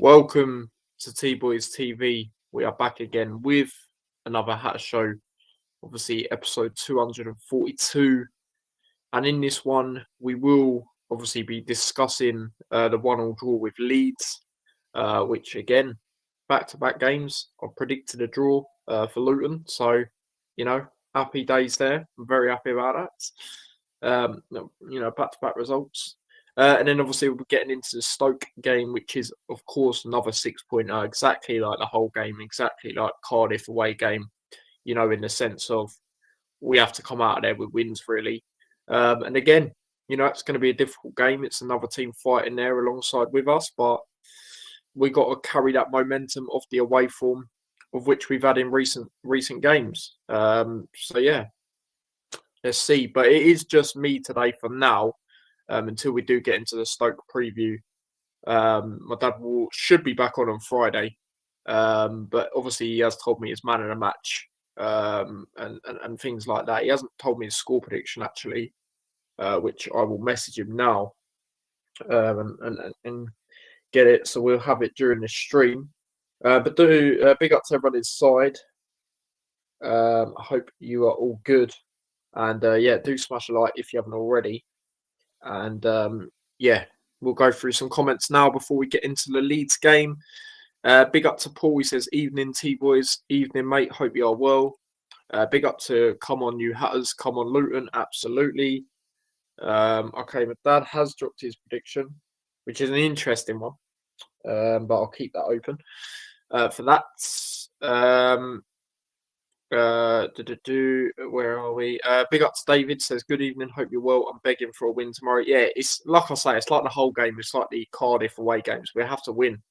Welcome to T Boys TV. We are back again with another Hat Show, obviously episode 242. And in this one, we will obviously be discussing the 1-1 draw with Leeds, which again, back-to-back games. I predicted a draw for Luton. So, happy days there. I'm very happy about that. Back-to-back results. And then obviously we'll be getting into the Stoke game, which is, of course, another 6-pointer, exactly like the whole game, exactly like Cardiff away game, in the sense of we have to come out of there with wins, really. And again, it's going to be a difficult game. It's another team fighting there alongside with us, but we got to carry that momentum of the away form of which we've had in recent games. Let's see. But it is just me today for now. Until we do get into the Stoke preview. My dad should be back on Friday, but obviously he has told me his man of the match and things like that. He hasn't told me his score prediction actually, which I will message him now and get it. So we'll have it during the stream. But do big up to everyone inside. I hope you are all good, and do smash a like if you haven't already. And we'll go through some comments now before we get into the Leeds game. Big up to Paul. He says, "Evening, T-Boys. Evening, mate. Hope you are well." Big up to Come On You Hatters. Come on, Luton. Absolutely. Okay, my dad has dropped his prediction, which is an interesting one. But I'll keep that open for that. Where are we? Big up to David, says good evening, hope you're well. I'm begging for a win tomorrow. Yeah, it's like I say, it's like the whole game. It's like the Cardiff away games. We have to win,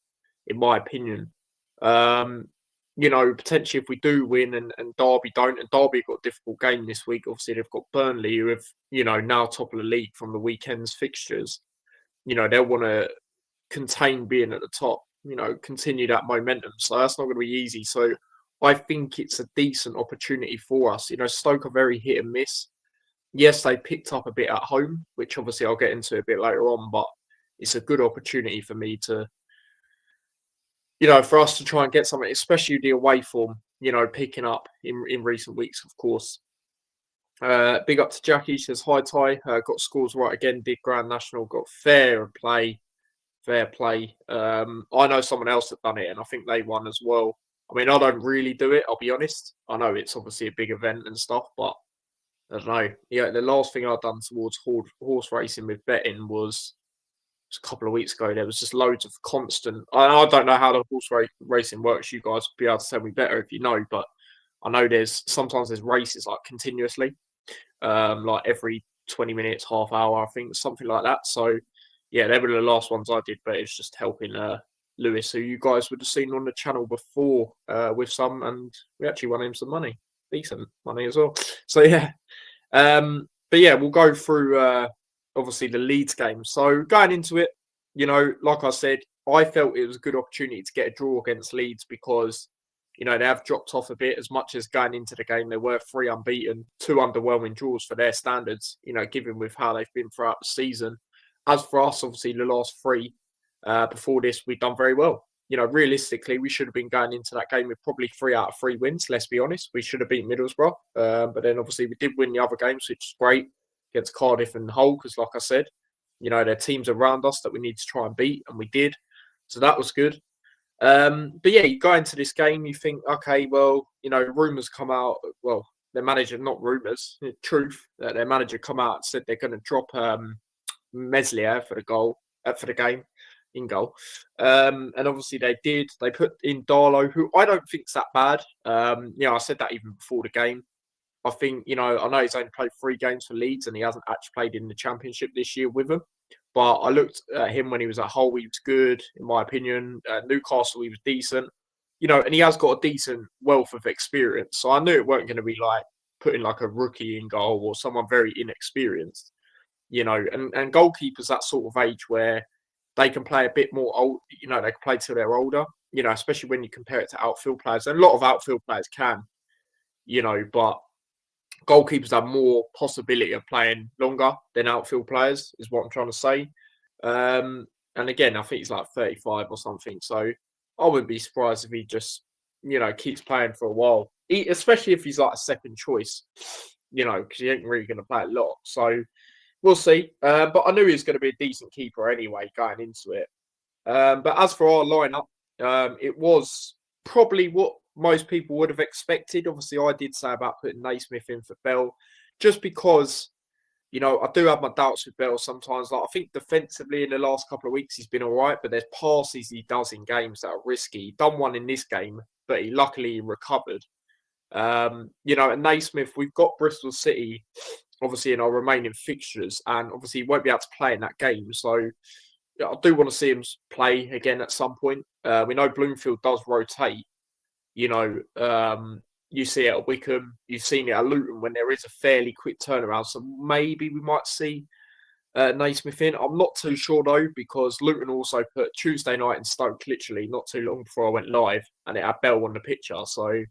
in my opinion. Potentially if we do win and Derby don't, and Derby got a difficult game this week. Obviously they've got Burnley, who have now top of the league from the weekend's fixtures. They'll want to contain being at the top. Continue that momentum. So that's not going to be easy. So I think it's a decent opportunity for us. Stoke are very hit and miss. Yes, they picked up a bit at home, which obviously I'll get into a bit later on, but it's a good opportunity for me to, for us to try and get something, especially the away form, picking up in recent weeks, of course. Big up to Jackie, says, hi, Ty. Got scores right again, did Grand National, got fair play. I know someone else that done it, and I think they won as well. I mean, I don't really do it, I'll be honest. I know it's obviously a big event and stuff, but I don't know. Yeah, the last thing I've done towards horse racing with betting was a couple of weeks ago. There was just loads of constant. I don't know how the horse racing works. You guys will be able to tell me better if you know, but I know sometimes there's races like continuously, like every 20 minutes, half hour, I think, something like that. So, yeah, they were the last ones I did, but it's just helping Lewis, who you guys would have seen on the channel before with some, and we actually won him some money, decent money as well. So yeah, but yeah, we'll go through obviously the Leeds game. So going into it, like I said, I felt it was a good opportunity to get a draw against Leeds because they have dropped off a bit. As much as going into the game, they were 3 unbeaten, 2 underwhelming draws for their standards. Given with how they've been throughout the season. As for us, obviously the last 3. Before this, we've done very well. Realistically, we should have been going into that game with probably 3 out of 3 wins. Let's be honest, we should have beaten Middlesbrough, but then obviously we did win the other games, which is great against Cardiff and Hull. Because, like I said, there are teams around us that we need to try and beat, and we did. So that was good. But yeah, you go into this game, you think, okay, well, rumours come out. Well, their manager, not rumours, truth. That their manager come out and said they're going to drop Meslier for the game. In goal. And obviously they did. They put in Darlow, who I don't think's that bad. I said that even before the game. I think, I know he's only played 3 games for Leeds and he hasn't actually played in the Championship this year with them. But I looked at him when he was at Hull, he was good, in my opinion. Newcastle, he was decent. And he has got a decent wealth of experience. So I knew it weren't going to be like putting like a rookie in goal or someone very inexperienced. And goalkeepers that sort of age where they can play a bit more old, they can play till they're older, especially when you compare it to outfield players. And a lot of outfield players can, but goalkeepers have more possibility of playing longer than outfield players, is what I'm trying to say. And And again, I think he's like 35 or something. So I wouldn't be surprised if he just, keeps playing for a while, especially if he's like a second choice, because he ain't really going to play a lot. So we'll see. But I knew he was going to be a decent keeper anyway going into it. But as for our lineup, it was probably what most people would have expected. Obviously, I did say about putting Naismith in for Bell, just because, I do have my doubts with Bell sometimes. Like, I think defensively in the last couple of weeks, he's been all right, but there's passes he does in games that are risky. He done one in this game, but he luckily recovered. And Naismith, we've got Bristol City, obviously, in our remaining fixtures, and obviously he won't be able to play in that game. So I do want to see him play again at some point. We know Bloomfield does rotate. You see it at Wickham. You've seen it at Luton when there is a fairly quick turnaround. So maybe we might see Naismith in. I'm not too sure though, because Luton also put Tuesday night in Stoke literally not too long before I went live, and it had Bell on the picture. So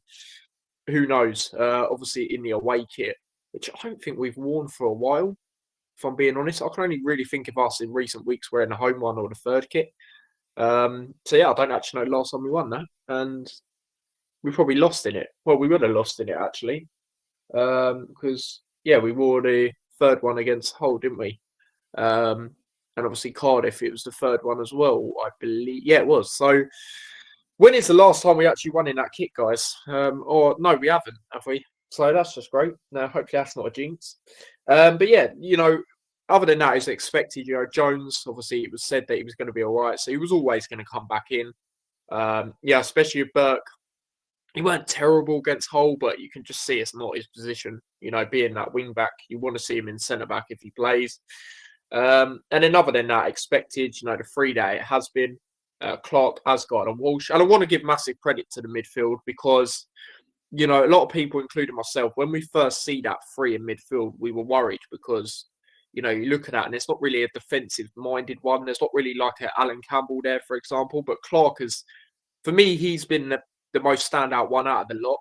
who knows? Obviously in the away kit, which I don't think we've worn for a while. If I'm being honest, I can only really think of us in recent weeks wearing the home one or the third kit. So yeah, I don't actually know the last time we won that, and we probably lost in it. Well, we would have lost in it actually, because we wore the third one against Hull, didn't we? And obviously Cardiff, it was the third one as well, I believe. Yeah, it was. So when is the last time we actually won in that kit, guys? Or no, we haven't, have we? So that's just great. No, hopefully that's not a jinx. But yeah, other than that, as expected, Jones, obviously it was said that he was going to be all right. So he was always going to come back in. Especially with Burke. He weren't terrible against Hull, but you can just see it's not his position. Being that wing back, you want to see him in centre back if he plays. And then other than that, expected, the 3 day it has been Clark, Asgard and Walsh. And I want to give massive credit to the midfield because, a lot of people, including myself, when we first see that three in midfield, we were worried because, you look at that and it's not really a defensive-minded one. There's not really like an Alan Campbell there, for example. But Clark has, for me, he's been the most standout one out of the lot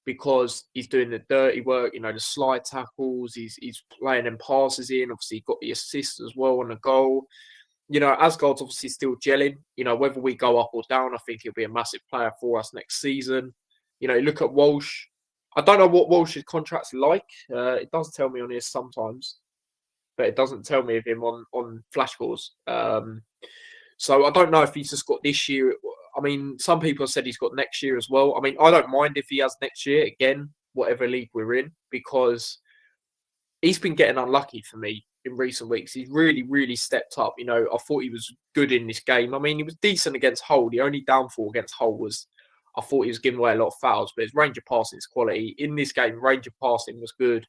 because he's doing the dirty work, the slide tackles, he's playing them passes in. Obviously, he got the assist as well on the goal. Asgard's obviously still gelling. Whether we go up or down, I think he'll be a massive player for us next season. Look at Walsh. I don't know what Walsh's contract's like. It does tell me on here sometimes, but it doesn't tell me of him on flash scores. So I don't know if he's just got this year. I mean, some people have said he's got next year as well. I mean, I don't mind if he has next year, again, whatever league we're in, because he's been getting unlucky for me in recent weeks. He's really, really stepped up. I thought he was good in this game. I mean, he was decent against Hull. The only downfall against Hull was I thought he was giving away a lot of fouls, but his range of passing is quality. In this game, range of passing was good.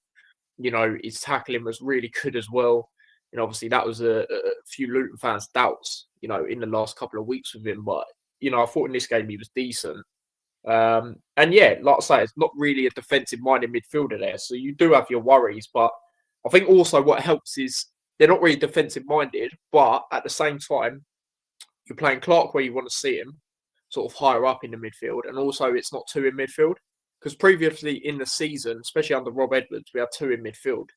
His tackling was really good as well. Obviously that was a few Luton fans' doubts, in the last couple of weeks with him. But, I thought in this game he was decent. And yeah, like I say, it's not really a defensive-minded midfielder there. So you do have your worries. But I think also what helps is they're not really defensive-minded. But at the same time, you're playing Clark where you want to see him, sort of higher up in the midfield. And also it's not two in midfield. Because previously in the season, especially under Rob Edwards, we had two in midfield.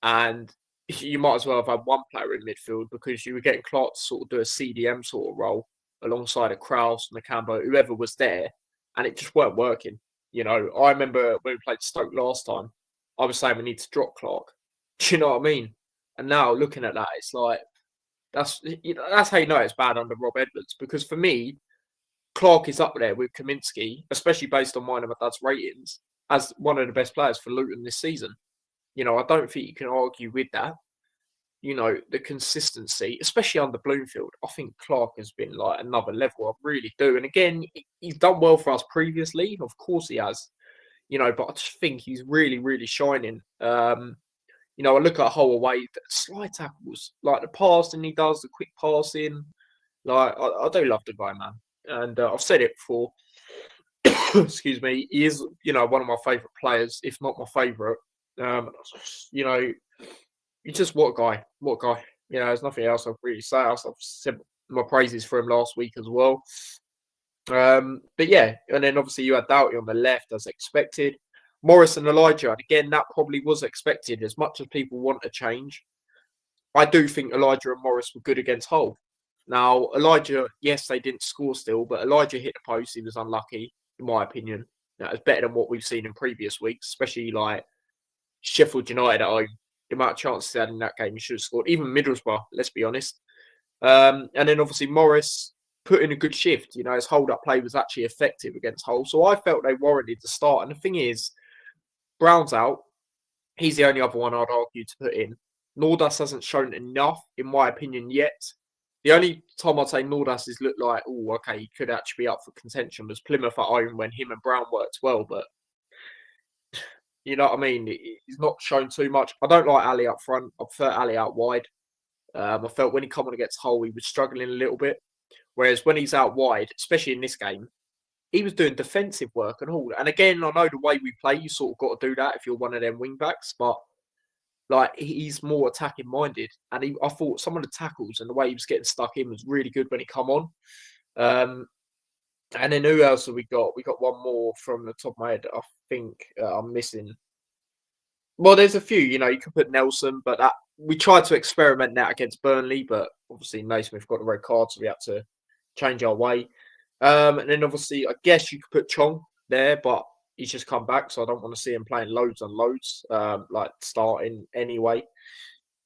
And you might as well have had one player in midfield because you were getting Clark to sort of do a CDM sort of role alongside a Kraus, Nakamba, whoever was there. And it just weren't working. I remember when we played Stoke last time, I was saying we need to drop Clark. Do you know what I mean? And now looking at that, it's like, that's how you know it's bad under Rob Edwards. Because for me, Clark is up there with Kaminsky, especially based on mine and my dad's ratings, as one of the best players for Luton this season. I don't think you can argue with that. The consistency, especially under Bloomfield, I think Clark has been like another level. I really do. And again, he's done well for us previously. Of course he has. But I just think he's really, really shining. I look at Hull away, the slide tackles, like the passing he does, the quick passing. Like, I do love the guy, man. And I've said it before. Excuse me. He is, one of my favourite players, if not my favourite. He's just what a guy. What a guy. There's nothing else I've really say. I've said my praises for him last week as well. But yeah, and then obviously you had Doughty on the left as expected. Morris and Elijah, and again, that probably was expected as much as people want a change. I do think Elijah and Morris were good against Hull. Now, Elijah, yes, they didn't score still, but Elijah hit the post. He was unlucky, in my opinion. That was better than what we've seen in previous weeks, especially like Sheffield United at home. The amount of chances they had in that game, he should have scored. Even Middlesbrough, let's be honest. And then obviously Morris put in a good shift. You know, his hold-up play was actually effective against Hull. So I felt they warranted the start. And the thing is, Brown's out. He's the only other one I'd argue to put in. Nordas hasn't shown enough, in my opinion, yet. The only time I'd say Nordas has looked like, oh, okay, he could actually be up for contention was Plymouth at home when him and Brown worked well. But you know what I mean? He's not shown too much. I don't like Ali up front. I prefer Ali out wide. I felt when he come on against Hull, he was struggling a little bit. Whereas when he's out wide, especially in this game, he was doing defensive work and all. And again, I know the way we play, you sort of got to do that if you're one of them wing backs. But like he's more attacking minded, and I thought some of the tackles and the way he was getting stuck in was really good when he come on. And then who else have we got? We got one more from the top of my head. I think I'm missing. Well, there's a few. You know, you could put Nelson, but we tried to experiment that against Burnley, but obviously Naismith got the red card, so we had to change our way. And then obviously, I guess you could put Chong there, but he's just come back, so I don't want to see him playing loads and loads, like starting anyway.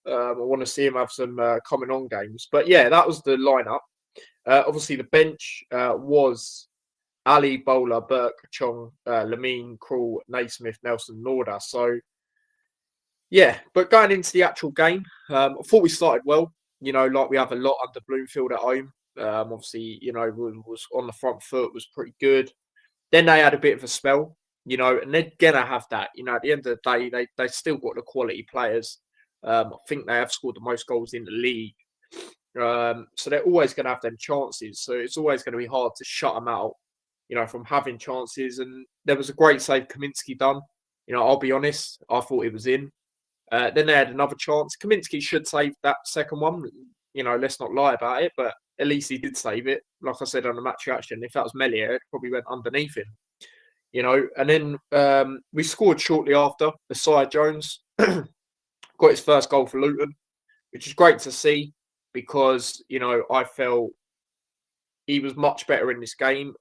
I want to see him have some coming on games. But yeah, that was the lineup. Obviously, the bench was Ali, Bowler, Burke, Chong, Lamine, Krul, Naismith, Nelson, Norda. So yeah, but going into the actual game, I thought we started well. You know, like we have a lot under Bloomfield at home. Obviously, you know, was on the front foot, was pretty good. Then they had a bit of a spell, you know, and they're gonna have that. You know, at the end of the day, they still got the quality players. I think they have scored the most goals in the league. So they're always going to have them chances. So it's always going to be hard to shut them out, you know, from having chances. And there was a great save Kaminsky done. You know, I'll be honest, I thought it was in. Then they had another chance. Kaminsky should save that second one. You know, let's not lie about it, but at least he did save it. Like I said on the match reaction, if that was Melier, it probably went underneath him. You know, and then we scored shortly after. Messiah Jones got his first goal for Luton, which is great to see because, you know, I felt he was much better in this game.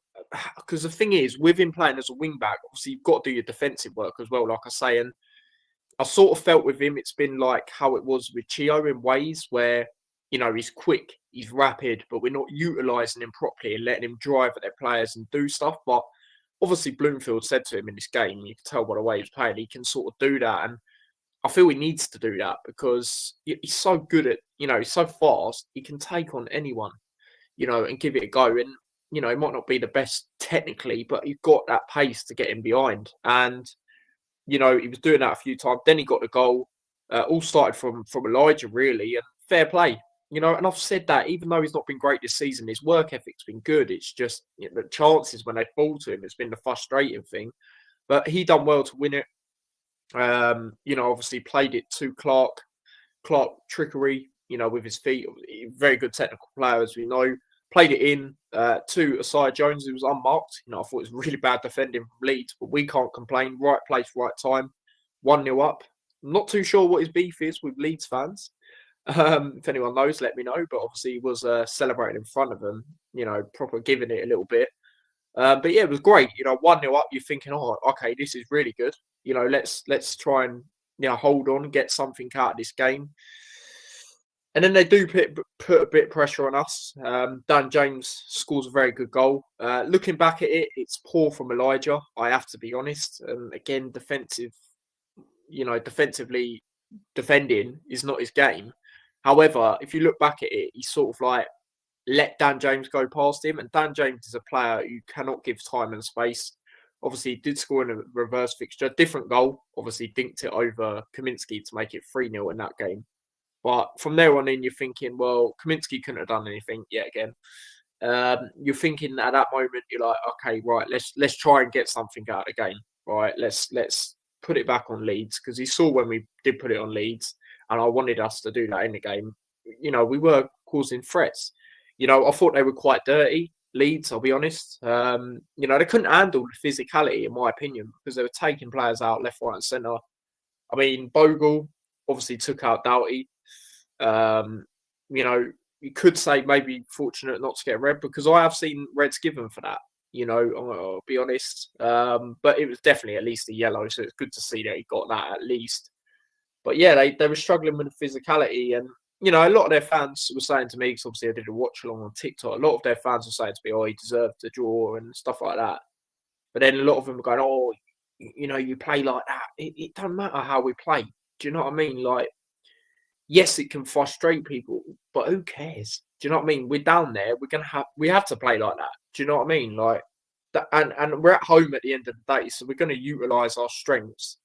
Because the thing is, with him playing as a wing back, obviously you've got to do your defensive work as well, like I say. And I sort of felt with him, it's been like how it was with Chio in ways where, you know, he's quick, he's rapid, but we're not utilising him properly and letting him drive at their players and do stuff. But obviously Bloomfield said to him in this game, you can tell by the way he's playing, he can sort of do that. And I feel he needs to do that because he's so good at, you know, he's so fast, he can take on anyone, you know, and give it a go. And, you know, he might not be the best technically, but he's got that pace to get him behind. And, you know, he was doing that a few times. Then he got the goal. All started from Elijah, really, and fair play. You know, and I've said that even though he's not been great this season, his work ethic's been good. It's just, you know, the chances when they fall to him, it's been the frustrating thing. But he done well to win it. You know, obviously played it to Clark trickery, you know, with his feet. Very good technical player, as we know. Played it in to Asai Jones, who was unmarked. You know, I thought it was really bad defending from Leeds, but we can't complain. Right place, right time. 1-0 up. I'm not too sure what his beef is with Leeds fans. If anyone knows, let me know. But obviously, he was celebrating in front of them, you know, proper giving it a little bit. But yeah, it was great. You know, 1-0 up, you're thinking, oh, okay, this is really good. You know, let's try and, you know, hold on, get something out of this game. And then they do put a bit of pressure on us. Dan James scores a very good goal. Looking back at it, it's poor from Elijah, I have to be honest. Again, defensively defending is not his game. However, if you look back at it, he's sort of like let Dan James go past him. And Dan James is a player who cannot give time and space. Obviously, he did score in a reverse fixture. Different goal. Obviously, dinked it over Kaminsky to make it 3-0 in that game. But from there on in, you're thinking, well, Kaminsky couldn't have done anything yet again. You're thinking at that moment, you're like, okay, right, let's try and get something out of the game. Right, let's put it back on Leeds, because he saw when we did put it on Leeds, and I wanted us to do that in the game. You know, we were causing threats. You know, I thought they were quite dirty, Leeds, I'll be honest. You know, they couldn't handle the physicality, in my opinion, because they were taking players out left, right, and centre. I mean, Bogle obviously took out Doughty. You know, you could say maybe fortunate not to get red because I have seen reds given for that. I'll be honest. But it was definitely at least a yellow, so it's good to see that he got that at least. But yeah, they were struggling with the physicality, and a lot of their fans were saying to me, because obviously I did a watch along on TikTok. A lot of their fans were saying to me, "Oh, he deserved the draw" and stuff like that. But then a lot of them were going, "Oh, you play like that. It doesn't matter how we play. Do you know what I mean? Like, yes, it can frustrate people, but who cares? Do you know what I mean? We're down there. We have to play like that. Do you know what I mean? Like that, and we're at home at the end of the day, so we're going to utilize our strengths.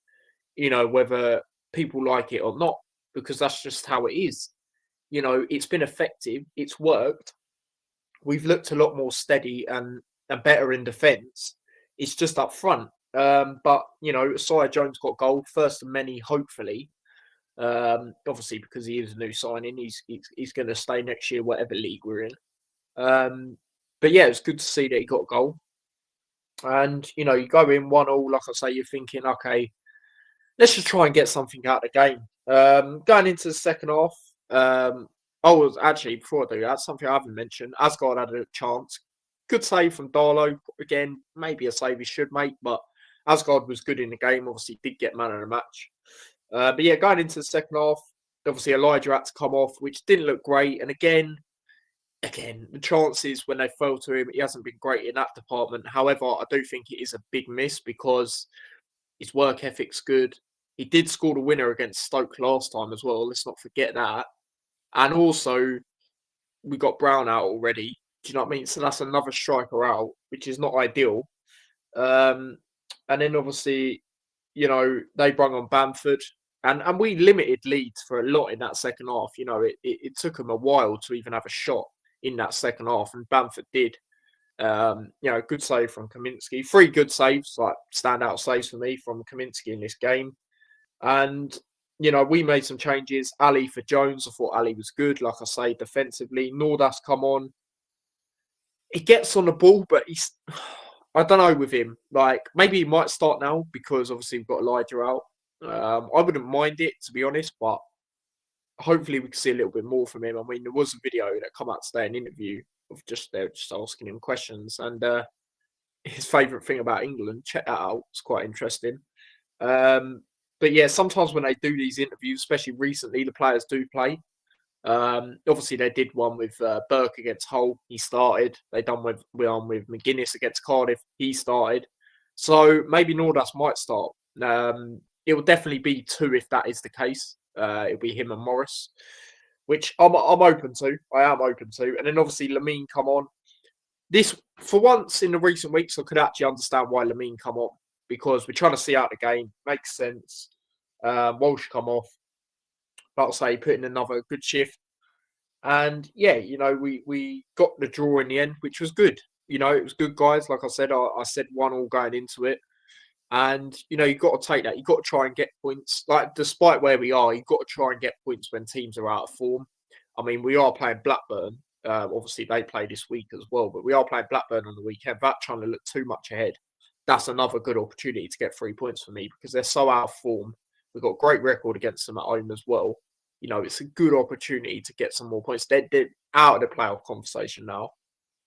Whether people like it or not, because that's just how it is. It's been effective. It's worked. We've looked a lot more steady and better in defence. It's just up front. But Sire Jones got goal, first of many, hopefully. Obviously, because he is a new signing, he's going to stay next year, whatever league we're in. But yeah, it's good to see that he got a goal. And you go in 1-1, like I say, you're thinking, okay, let's just try and get something out of the game. Going into the second half, actually, before I do that, something I haven't mentioned. Asgard had a chance. Good save from Darlow. Again, maybe a save he should make, but Asgard was good in the game. Obviously, did get man of the match. But yeah, going into the second half, obviously Elijah had to come off, which didn't look great. And again, the chances when they fell to him, he hasn't been great in that department. However, I do think it is a big miss because his work ethic's good. He did score the winner against Stoke last time as well. Let's not forget that. And also, we got Brown out already. Do you know what I mean? So that's another striker out, which is not ideal. And then obviously, they brought on Bamford. And we limited Leeds for a lot in that second half. It took them a while to even have a shot in that second half. And Bamford did. Good save from Kaminsky. 3 good saves, like standout saves for me from Kaminsky in this game. And, we made some changes. Ali for Jones. I thought Ali was good, like I say, defensively. Nordas come on. He gets on the ball, but I don't know with him. Like, maybe he might start now because obviously we've got Elijah out. I wouldn't mind it, to be honest, but hopefully we can see a little bit more from him. I mean, there was a video that come out today, an interview of just asking him questions, and his favourite thing about England. Check that out; it's quite interesting. But yeah, sometimes when they do these interviews, especially recently, the players do play. Obviously, they did one with Burke against Hull. He started. They done with McGuinness against Cardiff. He started. So maybe Nordas might start. It will definitely be 2 if that is the case. It'll be him and Morris, which I'm open to. I am open to. And then obviously Lamine come on. This, for once in the recent weeks, I could actually understand why Lamine come on because we're trying to see out the game. Makes sense. Walsh come off. But I'll say put in another good shift. And yeah, we got the draw in the end, which was good. It was good, guys. Like I said, I said 1-1 going into it. And, you've got to take that. You've got to try and get points. Like, despite where we are, you've got to try and get points when teams are out of form. I mean, we are playing Blackburn. Obviously, they play this week as well. But we are playing Blackburn on the weekend. Without trying to look too much ahead, that's another good opportunity to get 3 points for me because they're so out of form. We've got a great record against them at home as well. It's a good opportunity to get some more points. They're out of the playoff conversation now.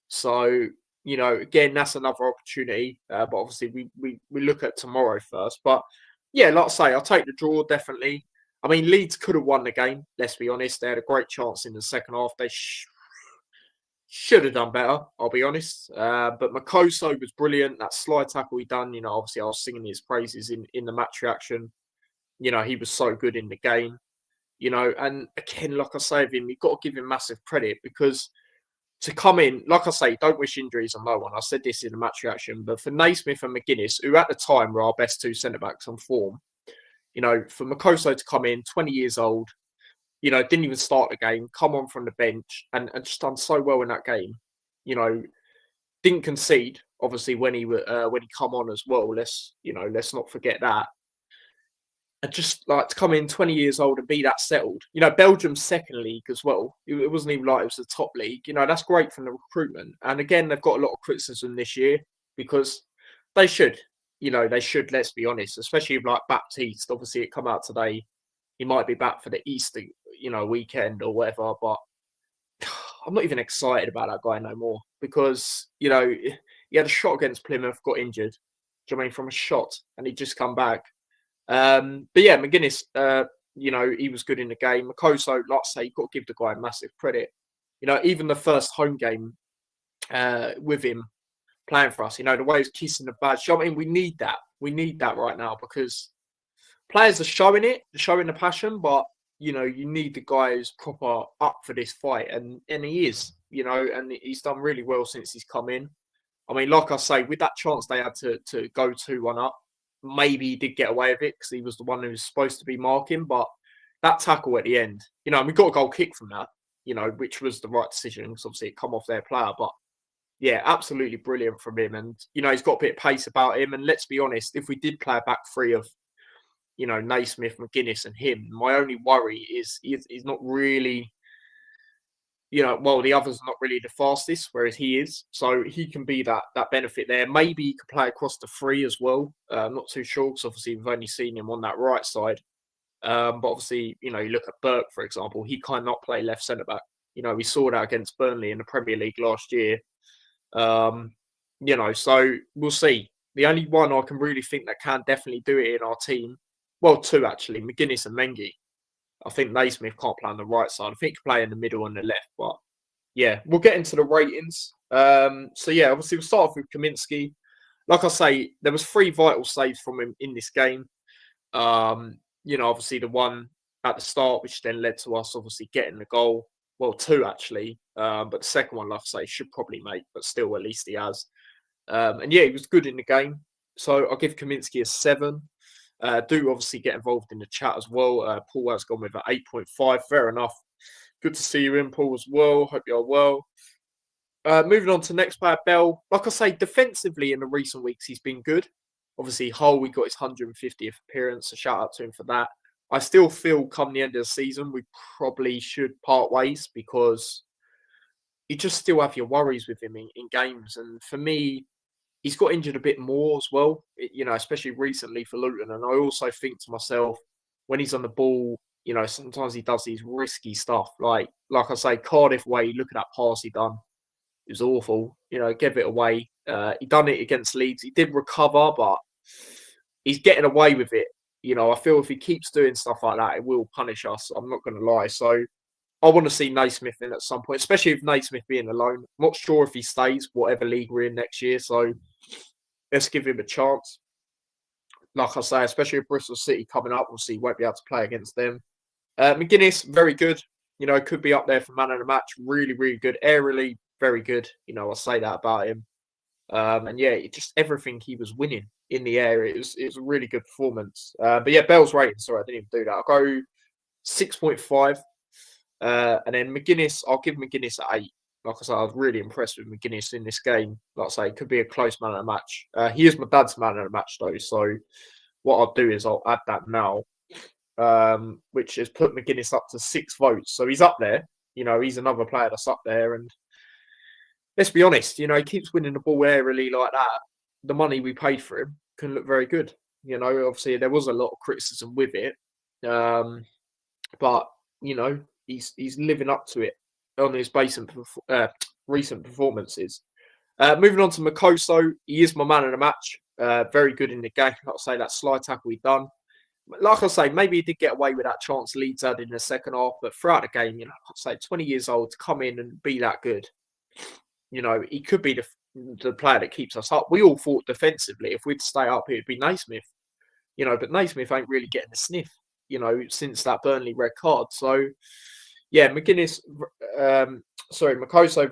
So, again, that's another opportunity. But obviously, we look at tomorrow first. But yeah, like I say, I'll take the draw, definitely. I mean, Leeds could have won the game, let's be honest. They had a great chance in the second half. They should have done better, I'll be honest. But Makoso was brilliant. That slide tackle he done, obviously I was singing his praises in the match reaction. He was so good in the game. And again, like I say of him, you've got to give him massive credit because to come in, like I say, don't wish injuries on no one. I said this in the match reaction, but for Naismith and McGuinness, who at the time were our best 2 centre-backs on form, for Makoso to come in, 20 years old, didn't even start the game, come on from the bench and just done so well in that game. Didn't concede, obviously, when he come on as well. Let's not forget that. And just like to come in 20 years old and be that settled. Belgium's second league as well. It wasn't even like it was the top league. That's great from the recruitment. And again, they've got a lot of criticism this year because they should. Let's be honest, especially with like Baptiste. Obviously, it come out today. He might be back for the Easter, weekend or whatever. But I'm not even excited about that guy no more because, he had a shot against Plymouth, got injured. Do you know what I mean? From a shot, and he just come back. But yeah, McGuinness, he was good in the game. Makoso, like I say, you've got to give the guy massive credit. Even the first home game with him playing for us, the way he's kissing the badge. I mean, we need that. We need that right now because players are showing it, showing the passion, but you need the guy who's proper up for this fight, and he is, and he's done really well since he's come in. I mean, like I say, with that chance they had to go 2-1 up, maybe he did get away with it because he was the one who was supposed to be marking, but that tackle at the end, and we got a goal kick from that, which was the right decision because obviously it come off their player, but yeah, absolutely brilliant from him. And, he's got a bit of pace about him. And let's be honest, if we did play a back three of, Naismith, McGuinness and him, my only worry is he's not really, the others are not really the fastest, whereas he is. So he can be that benefit there. Maybe he could play across the three as well. I'm not too sure because obviously we've only seen him on that right side. But obviously, you look at Burke, for example, he cannot play left centre-back. We saw that against Burnley in the Premier League last year. So we'll see. The only one I can really think that can definitely do it in our team, well, two actually, McGuinness and Mengi. I think Naismith can't play on the right side. I think he can play in the middle and the left, but yeah, we'll get into the ratings. So yeah, obviously we'll start off with Kaminsky. Like I say, there was 3 vital saves from him in this game. Obviously the one at the start, which then led to us obviously getting the goal. Well, 2 actually, but the second one, like I say, should probably make, but still, at least he has. And yeah, he was good in the game. So I'll give Kaminsky a 7. Do obviously get involved in the chat as well. Paul has gone with an 8.5. Fair enough. Good to see you in, Paul, as well. Hope you're well. Moving on to the next player, Bell. Like I say, defensively in the recent weeks, he's been good. Obviously, Hull, we got his 150th appearance. So shout out to him for that. I still feel come the end of the season, we probably should part ways because you just still have your worries with him in games. And for me, he's got injured a bit more as well, especially recently for Luton. And I also think to myself, when he's on the ball, sometimes he does these risky stuff. Like I say, Cardiff away, look at that pass he done. It was awful, gave it away. He done it against Leeds. He did recover, but he's getting away with it. I feel if he keeps doing stuff like that, it will punish us. I'm not going to lie. So I want to see Naismith in at some point, especially if Naismith being alone. I'm not sure if he stays, whatever league we're in next year. So let's give him a chance. Like I say, especially with Bristol City coming up, we'll see. Won't be able to play against them. McGuinness, very good. Could be up there for man of the match. Really, really good. Aerially, very good. I'll say that about him. And yeah, just everything he was winning in the air. It was a really good performance. But yeah, Bell's rating. Sorry, I didn't even do that. I'll go 6.5. And then McGuinness, I'll give McGuinness an 8. Like I said, I was really impressed with McGuinness in this game. Like I say, it could be a close man of the match. He is my dad's man of the match, though. So what I'll do is I'll add that now, which has put McGuinness up to 6 votes. So he's up there. He's another player that's up there. And let's be honest, he keeps winning the ball aerially like that. The money we paid for him can look very good. Obviously there was a lot of criticism with it. But, he's living up to it on his recent performances. Moving on to Makoso, he is my man of the match. Very good in the game. Like I say, that slide tackle he done. Like I say, maybe he did get away with that chance Leeds had in the second half, but throughout the game, like I say, 20 years old to come in and be that good. He could be the player that keeps us up. We all thought defensively, if we'd stay up, it would be Naismith. But Naismith ain't really getting the sniff, since that Burnley red card. So, yeah, Makoso,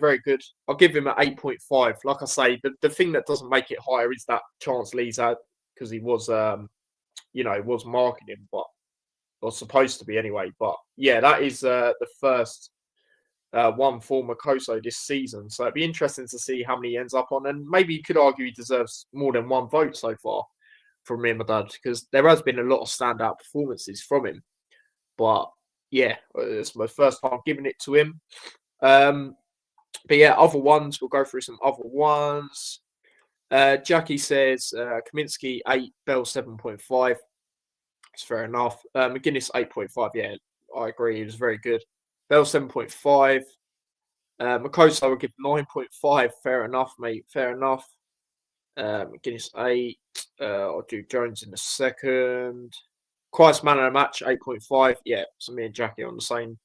very good. I'll give him an 8.5. Like I say, the thing that doesn't make it higher is that chance Leeds had because he was, was marking him, but was supposed to be anyway. But yeah, that is the first one for Makoso this season. So it'd be interesting to see how many he ends up on. And maybe you could argue he deserves more than 1 vote so far from me and my dad because there has been a lot of standout performances from him. But yeah, it's my first time giving it to him. But yeah, other ones, we'll go through some other ones. Jackie says Kaminsky 8, Bell 7.5. It's fair enough. McGuinness 8.5. Yeah, I agree. He was very good. Bell 7.5. Makoto, I would give 9.5. Fair enough, mate. Fair enough. McGuinness 8. I'll do Jones in a second. Christ man of the match 8.5. Yeah, so me and Jackie on the same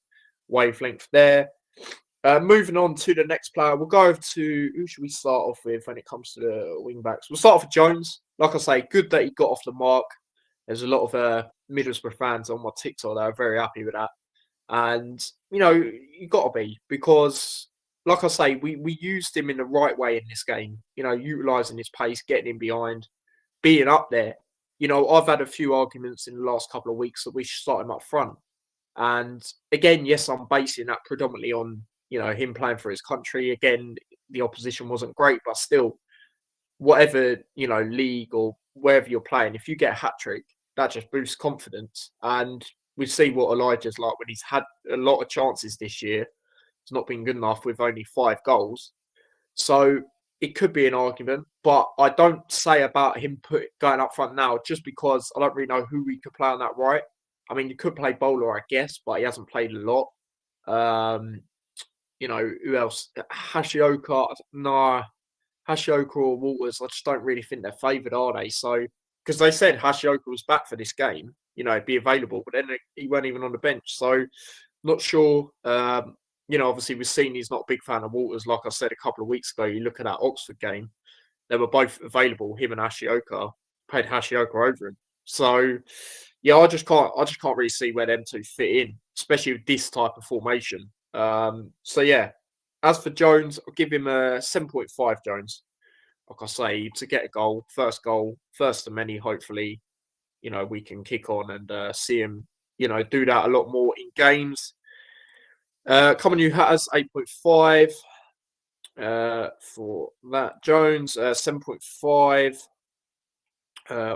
wavelength there. Moving on to the next player, we'll go over to who should we start off with when it comes to the wing backs? We'll start off with Jones. Like I say, good that he got off the mark. There's a lot of Middlesbrough fans on my TikTok that are very happy with that. And, you got to be because, like I say, we used him in the right way in this game, utilising his pace, getting him behind, being up there. I've had a few arguments in the last couple of weeks that we should start him up front. And again, yes, I'm basing that predominantly on, him playing for his country. Again, the opposition wasn't great, but still, whatever, league or wherever you're playing, if you get a hat trick, that just boosts confidence. And we see what Elijah's like when he's had a lot of chances this year. It's not been good enough with only 5 goals. So it could be an argument, but I don't say about him going up front now just because I don't really know who we could play on that right. I mean, you could play Bowler, I guess, but he hasn't played a lot. Who else? Hashioka, no. Hashioka or Walters, I just don't really think they're favoured, are they? So, because they said Hashioka was back for this game, be available, but then he weren't even on the bench. So, not sure. Obviously, we've seen he's not a big fan of Walters. Like I said a couple of weeks ago, you look at that Oxford game, they were both available, him and Hashioka, played Hashioka over him. So, yeah, I just can't really see where them two fit in, especially with this type of formation. So yeah, as for Jones, I'll give him a 7.5. Jones, like I say, to get a goal, first of many. Hopefully, we can kick on and see him, do that a lot more in games. Common New Hatters 8.5 for that. Jones 7.5.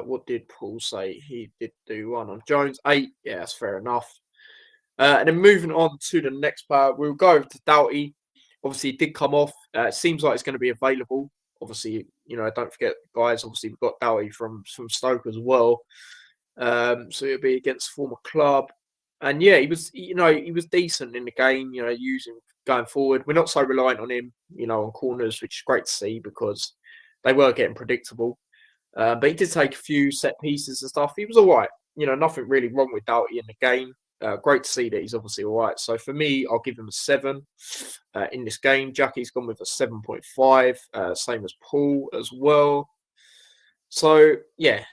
What did Paul say? He did do one on Jones 8. Yeah, that's fair enough. And then moving on to the next player, we'll go over to Doughty. Obviously, he did come off. It seems like it's going to be available. Obviously, don't forget, guys, obviously, we've got Doughty from Stoke as well. So it'll be against former club. And yeah, he was decent in the game, using going forward. We're not so reliant on him, on corners, which is great to see because they were getting predictable. But he did take a few set pieces and stuff. He was all right. Nothing really wrong with Doughty in the game. Great to see that he's obviously all right. So for me, I'll give him a 7 in this game. Jackie's gone with a 7.5, same as Paul as well. So yeah,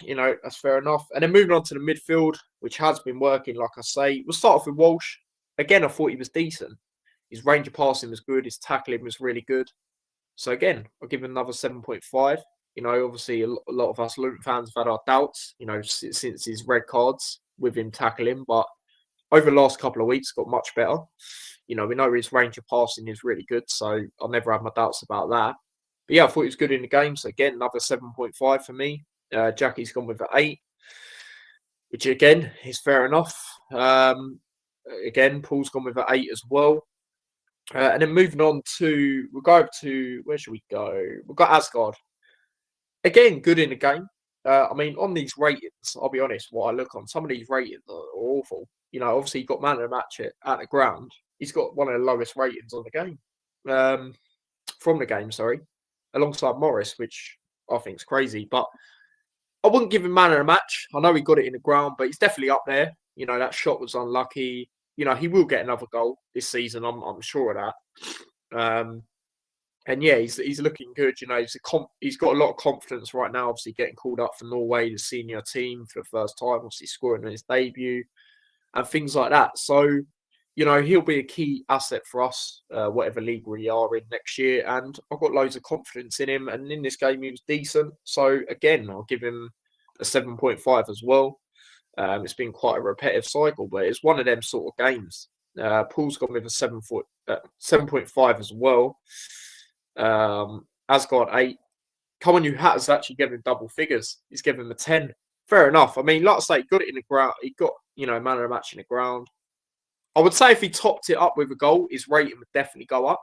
that's fair enough. And then moving on to the midfield, which has been working, like I say. We'll start off with Walsh. Again, I thought he was decent. His range of passing was good. His tackling was really good. So again, I'll give him another 7.5. Obviously, a lot of us Luton fans have had our doubts, since his red cards with him tackling. But over the last couple of weeks, got much better. We know his range of passing is really good. So I'll never have my doubts about that. But yeah, I thought he was good in the game. So again, another 7.5 for me. Jackie's gone with an 8, which again is fair enough. Again, Paul's gone with an 8 as well. And then moving on we'll go over to, where should we go? We've got Asgard. Again, good in the game. I mean, on these ratings, I'll be honest, what I look on, some of these ratings are awful. Obviously, he got man of the match at the ground. He's got one of the lowest ratings on the game. From the game, sorry. Alongside Morris, which I think is crazy. But I wouldn't give him man of the match. I know he got it in the ground, but he's definitely up there. That shot was unlucky. He will get another goal this season. I'm sure of that. And yeah, he's looking good. He's got a lot of confidence right now. Obviously, getting called up for Norway, the senior team, for the first time. Obviously, scoring on his debut and things like that. So, he'll be a key asset for us, whatever league we are in next year. And I've got loads of confidence in him. And in this game, he was decent. So So I'll give him a 7.5 as well. It's been quite a repetitive cycle, but it's one of them sort of games. Paul's gone with a 7.5 as well. Asgard 8. Common New Hatters actually given him double figures. He's given him a 10. Fair enough. I mean, like I say, he got it in the ground. He got, man of the match in the ground. I would say if he topped it up with a goal, his rating would definitely go up.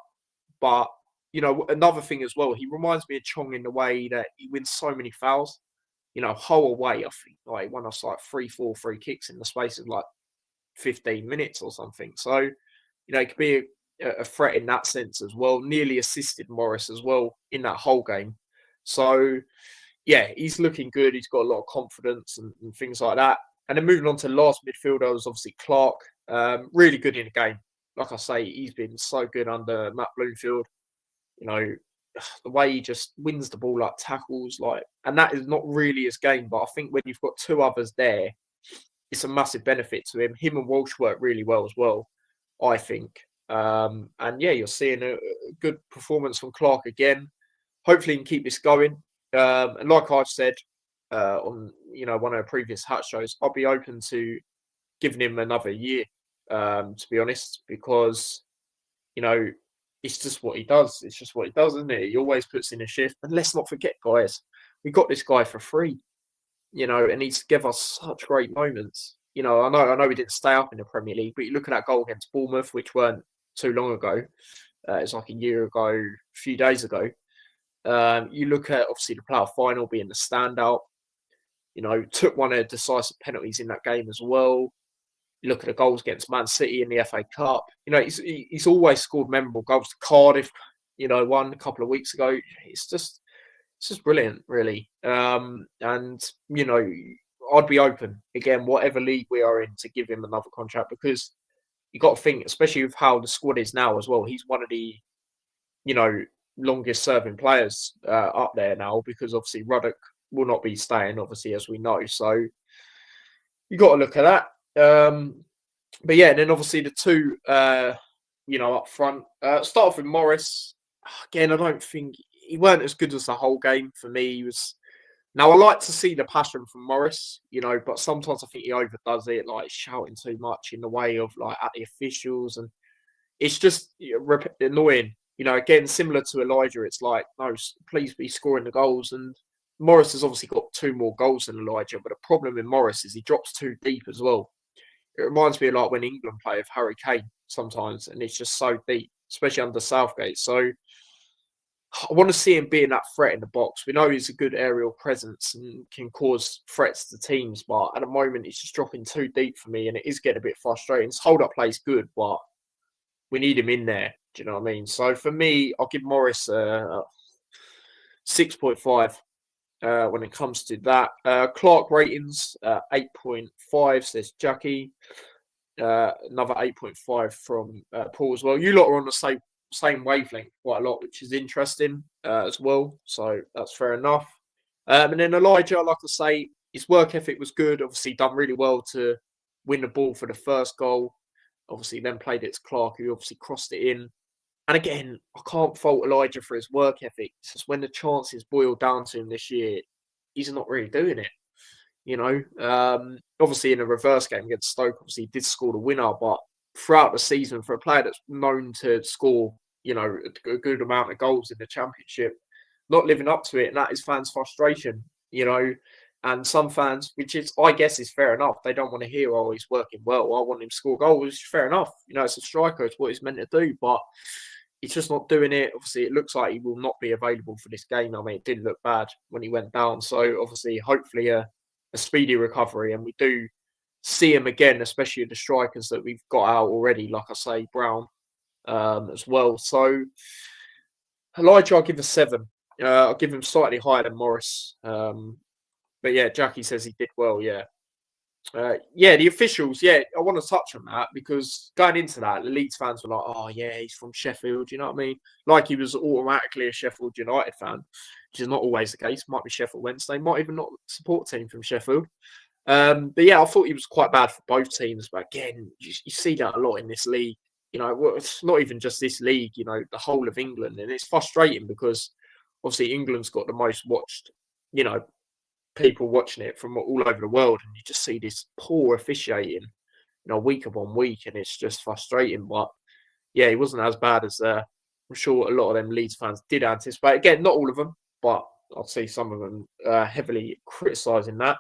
But, another thing as well, he reminds me of Chong in the way that he wins so many fouls. Whole away, I think. Like, won us like 3-4 free kicks in the space of like 15 minutes or something. So, it could be a threat in that sense as well. Nearly assisted Morris as well in that whole game. So yeah, he's looking good. He's got a lot of confidence and things like that. And then moving on to last midfielder was obviously Clark. Really good in the game. Like I say, he's been so good under Matt Bloomfield. You know, the way he just wins the ball, like tackles, and that is not really his game. But I think when you've got two others there, it's a massive benefit to him. Him and Walsh work really well as well, I think. And yeah, you're seeing a good performance from Clark again. Hopefully, he can keep this going. And like I've said on one of the previous Hat shows, I'll be open to giving him another year. To be honest, because it's just what he does. It's just what he does, isn't it? He always puts in a shift. And let's not forget, guys, we got this guy for free. And he's given us such great moments. I know we didn't stay up in the Premier League, but you look at that goal against Bournemouth, which weren't too long ago. It's like a year ago, a few days ago. You look at obviously the playoff final being the standout. Took one of the decisive penalties in that game as well. You look at the goals against Man City in the FA Cup. He's always scored memorable goals. Cardiff, won a couple of weeks ago. It's just brilliant, really. And I'd be open again, whatever league we are in, to give him another contract, because you got to think, especially with how the squad is now as well. He's one of the longest serving players up there now, because obviously Ruddock will not be staying, obviously, as we know. So you got to look at that. But yeah, then obviously the two, up front. Start off with Morris. Again, I don't think he weren't as good as the whole game for me. He was. Now, I like to see the passion from Morris, but sometimes I think he overdoes it, like shouting too much in the way of at the officials, and it's just annoying. Again, similar to Elijah, it's like, no, please be scoring the goals. And Morris has obviously got 2 more goals than Elijah, but the problem with Morris is he drops too deep as well. It reminds me of like when England play with Harry Kane sometimes, and it's just so deep, especially under Southgate. So I want to see him being that threat in the box. We know he's a good aerial presence and can cause threats to teams, but at the moment he's just dropping too deep for me, and it is getting a bit frustrating. His hold-up play is good, but we need him in there. Do you know what I mean? So for me, I'll give Morris 6.5 when it comes to that. Clark ratings, 8.5, says Jackie. Another 8.5 from Paul as well. You lot are on the same wavelength quite a lot, which is interesting as well. So that's fair enough. And then Elijah, like I say, his work ethic was good. Obviously done really well to win the ball for the first goal. Obviously then played it to Clark, who obviously crossed it in. And again, I can't fault Elijah for his work ethic. It's just when the chances boil down to him this year, he's not really doing it. Obviously in a reverse game against Stoke, obviously he did score the winner, but throughout the season, for a player that's known to score, a good amount of goals in the Championship, not living up to it, and that is fans' frustration, and some fans, which is, I guess, is fair enough. They don't want to hear, oh, he's working well. I want him to score goals. Fair enough. It's a striker. It's what he's meant to do, but he's just not doing it. Obviously, it looks like he will not be available for this game. I mean, it did look bad when he went down. So, obviously, hopefully a speedy recovery, and we do see him again, especially the strikers that we've got out already, like I say, Brown as well. So, Elijah, I'll give a 7. I'll give him slightly higher than Morris. But yeah, Jackie says he did well, yeah. The officials, I want to touch on that, because going into that, the Leeds fans were like, oh, yeah, he's from Sheffield, you know what I mean? Like he was automatically a Sheffield United fan, which is not always the case. Might be Sheffield Wednesday, might even not support a team from Sheffield. But yeah, I thought he was quite bad for both teams. But again, you see that a lot in this league. It's not even just this league, the whole of England. And it's frustrating because obviously England's got the most watched, people watching it from all over the world, and you just see this poor officiating, week upon week, and it's just frustrating. But yeah, he wasn't as bad as I'm sure a lot of them Leeds fans did anticipate. Again, not all of them, but I'd see some of them heavily criticising that.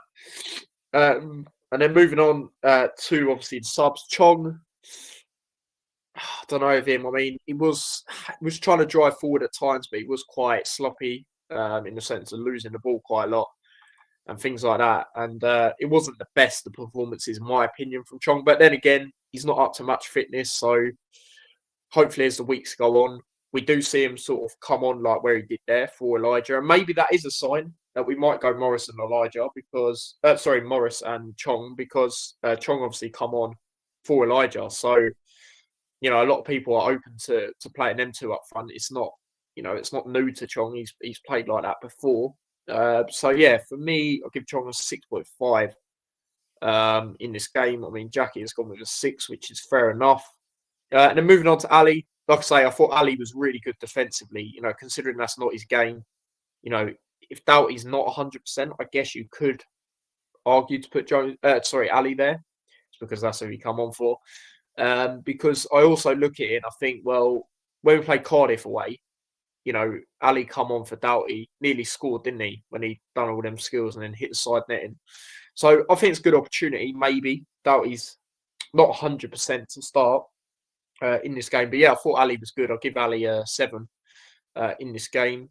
And then moving on to obviously the subs, Chong. I don't know of him. I mean, he was trying to drive forward at times, but he was quite sloppy in the sense of losing the ball quite a lot and things like that. And it wasn't the best, the performances, in my opinion, from Chong. But then again, he's not up to much fitness. So hopefully as the weeks go on, we do see him sort of come on like where he did there for Elijah. And maybe that is a sign that we might go Morris and Elijah because, Morris and Chong, because Chong obviously come on for Elijah. So, a lot of people are open to playing them two up front. It's not, it's not new to Chong. He's played like that before. So yeah, for me, I'll give Chong a 6.5 in this game. I mean, Jackie has gone with a 6, which is fair enough. And then moving on to Ali, like I say, I thought Ali was really good defensively. Considering that's not his game. If Doughty's not 100%, I guess you could argue to put Ali there. It's because that's who he come on for. Because I also look at it and I think, well, when we played Cardiff away, Ali come on for Doughty, nearly scored, didn't he, when he done all them skills and then hit the side netting. So I think it's a good opportunity. Maybe Doughty's not 100% to start in this game. But yeah, I thought Ali was good. I'll give Ali a 7 in this game.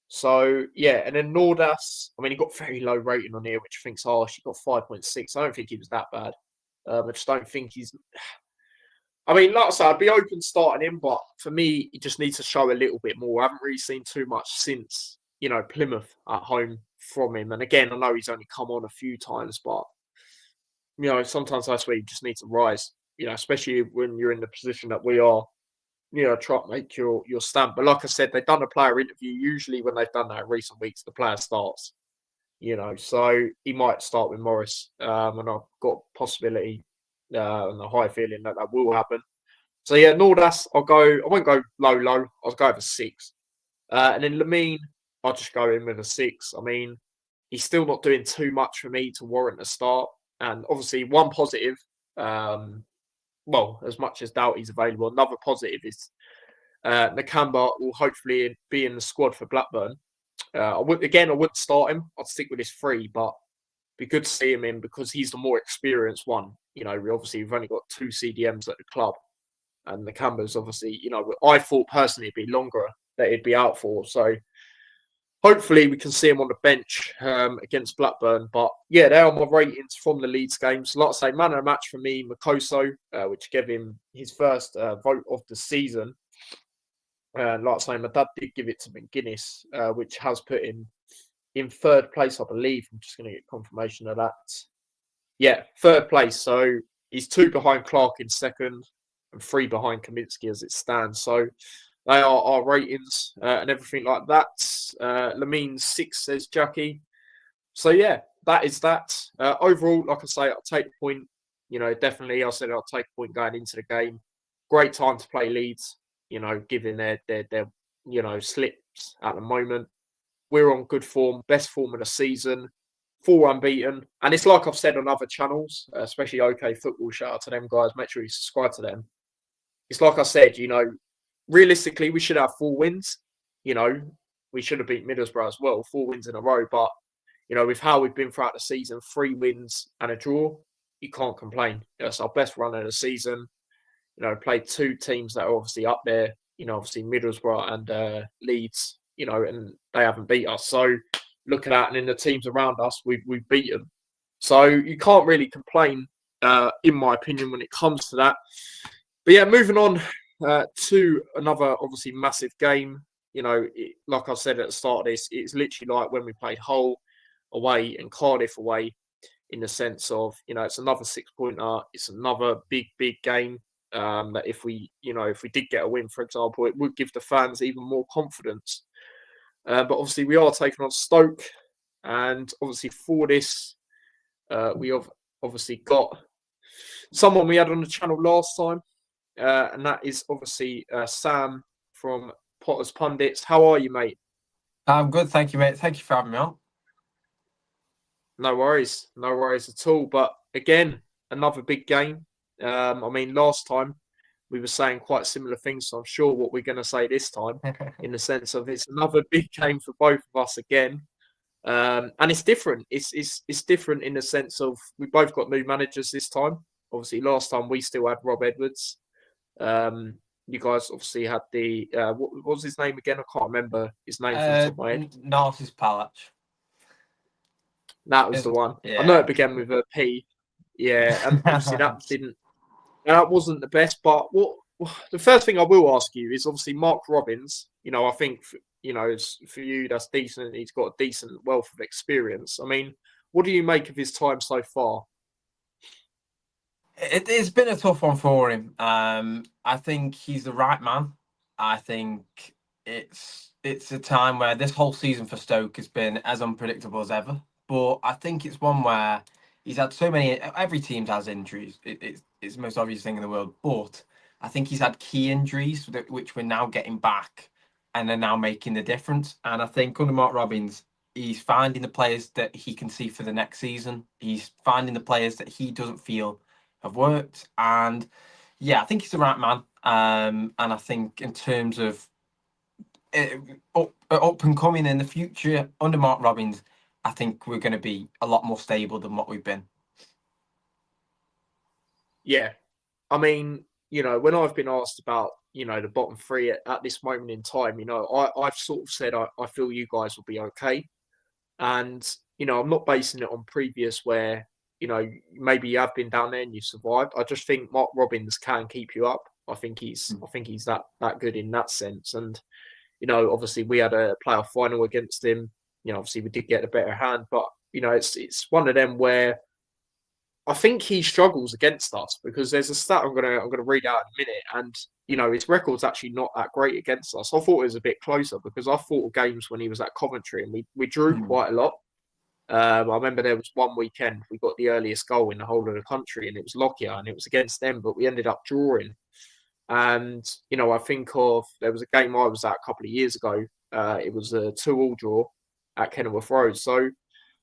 So yeah, and then Nordas, I mean, he got very low rating on here, which I think's harsh. He got 5.6. I don't think he was that bad. I just don't think he's... I mean, like I said, I'd be open starting him, but for me, he just needs to show a little bit more. I haven't really seen too much since, Plymouth at home from him. And again, I know he's only come on a few times, but, sometimes that's where you just need to rise, especially when you're in the position that we are, try to make your stamp. But like I said, they've done a player interview. Usually when they've done that in recent weeks, the player starts, so he might start with Morris. And I've got possibility and a high feeling that will happen. So yeah, Nordas, I won't go low. I'll go with a 6. And then Lamine, I'll just go in with a 6. I mean, he's still not doing too much for me to warrant a start. And obviously, one positive, as much as Doughty's available, another positive is Nakamba will hopefully be in the squad for Blackburn. I wouldn't start him. I'd stick with his 3, but be good to see him in because he's the more experienced one. We've only got 2 CDMs at the club, and the Camber's obviously, I thought personally it'd be longer that he'd be out for. So hopefully we can see him on the bench against Blackburn. But yeah, they are my ratings from the Leeds games. Like I say, man of the match for me, Makoso, which gave him his first vote of the season. Like I say, my dad did give it to McGuinness, which has put him in 3rd place, I believe. I'm just going to get confirmation of that. Yeah, 3rd place. So he's 2 behind Clark in 2nd and 3 behind Kaminsky as it stands. So they are our ratings and everything like that. Lamine 6, says Jackie. So yeah, that is that. Overall, like I say, I'll take the point. Definitely, I said I'll take a point going into the game. Great time to play Leeds. Given their slips at the moment. We're on good form, best form of the season, 4 unbeaten. And it's like I've said on other channels, especially OK Football, shout out to them guys, make sure you subscribe to them. It's like I said, realistically, we should have 4 wins. We should have beat Middlesbrough as well, 4 wins in a row. But, with how we've been throughout the season, 3 wins and a draw, you can't complain. It's our best run of the season. Played 2 teams that are obviously up there, obviously Middlesbrough and Leeds. And they haven't beat us. So look at that, and in the teams around us, we've beaten. So you can't really complain, in my opinion, when it comes to that. But yeah, moving on to another obviously massive game. Like I said at the start of this, it's literally like when we played Hull away and Cardiff away, in the sense of it's another 6-pointer. It's another big game. That if we did get a win, for example, it would give the fans even more confidence. But obviously, we are taking on Stoke, and obviously for this, we have obviously got someone we had on the channel last time, and that is obviously Sam from Potter's Pundits. How are you, mate? I'm good, thank you, mate. Thank you for having me on. No worries at all. But again, another big game. I mean, last time we were saying quite similar things, so I'm sure what we're going to say this time, in the sense of it's another big game for both of us again, and it's different. It's different in the sense of we both got new managers this time. Obviously, last time we still had Rob Edwards. You guys obviously had the what was his name again? I can't remember his name from the top of my head. Narcis Palach. That was the one. Yeah. I know it began with a P. Yeah, and obviously that wasn't the best. But what the first thing I will ask you is obviously Mark Robbins. I think for you that's decent. He's got a decent wealth of experience. I mean, what do you make of his time so far? It's been a tough one for him. I think he's the right man. I think it's a time where this whole season for Stoke has been as unpredictable as ever. But I think it's one where he's had so many. Every team has injuries. It's the most obvious thing in the world. But I think he's had key injuries which we're now getting back, and are now making the difference. And I think under Mark Robbins, he's finding the players that he can see for the next season. He's finding the players that he doesn't feel have worked. And yeah, I think he's the right man. And I think in terms of up and coming in the future under Mark Robbins, I think we're going to be a lot more stable than what we've been. Yeah, I mean, when I've been asked about, the bottom three at this moment in time, I've sort of said I feel you guys will be okay. And, I'm not basing it on previous where, maybe you have been down there and you survived. I just think Mark Robbins can keep you up. I think he's that good in that sense. And, obviously we had a playoff final against him. Obviously we did get a better hand, but, it's one of them where I think he struggles against us because there's a stat I'm gonna read out in a minute, and his record's actually not that great against us. I thought it was a bit closer because I thought of games when he was at Coventry and we drew quite a lot. I remember there was one weekend we got the earliest goal in the whole of the country, and it was Lockyer, and it was against them, but we ended up drawing. And I think there was a game I was at a couple of years ago. It was a 2-2 draw at Kenilworth Road. So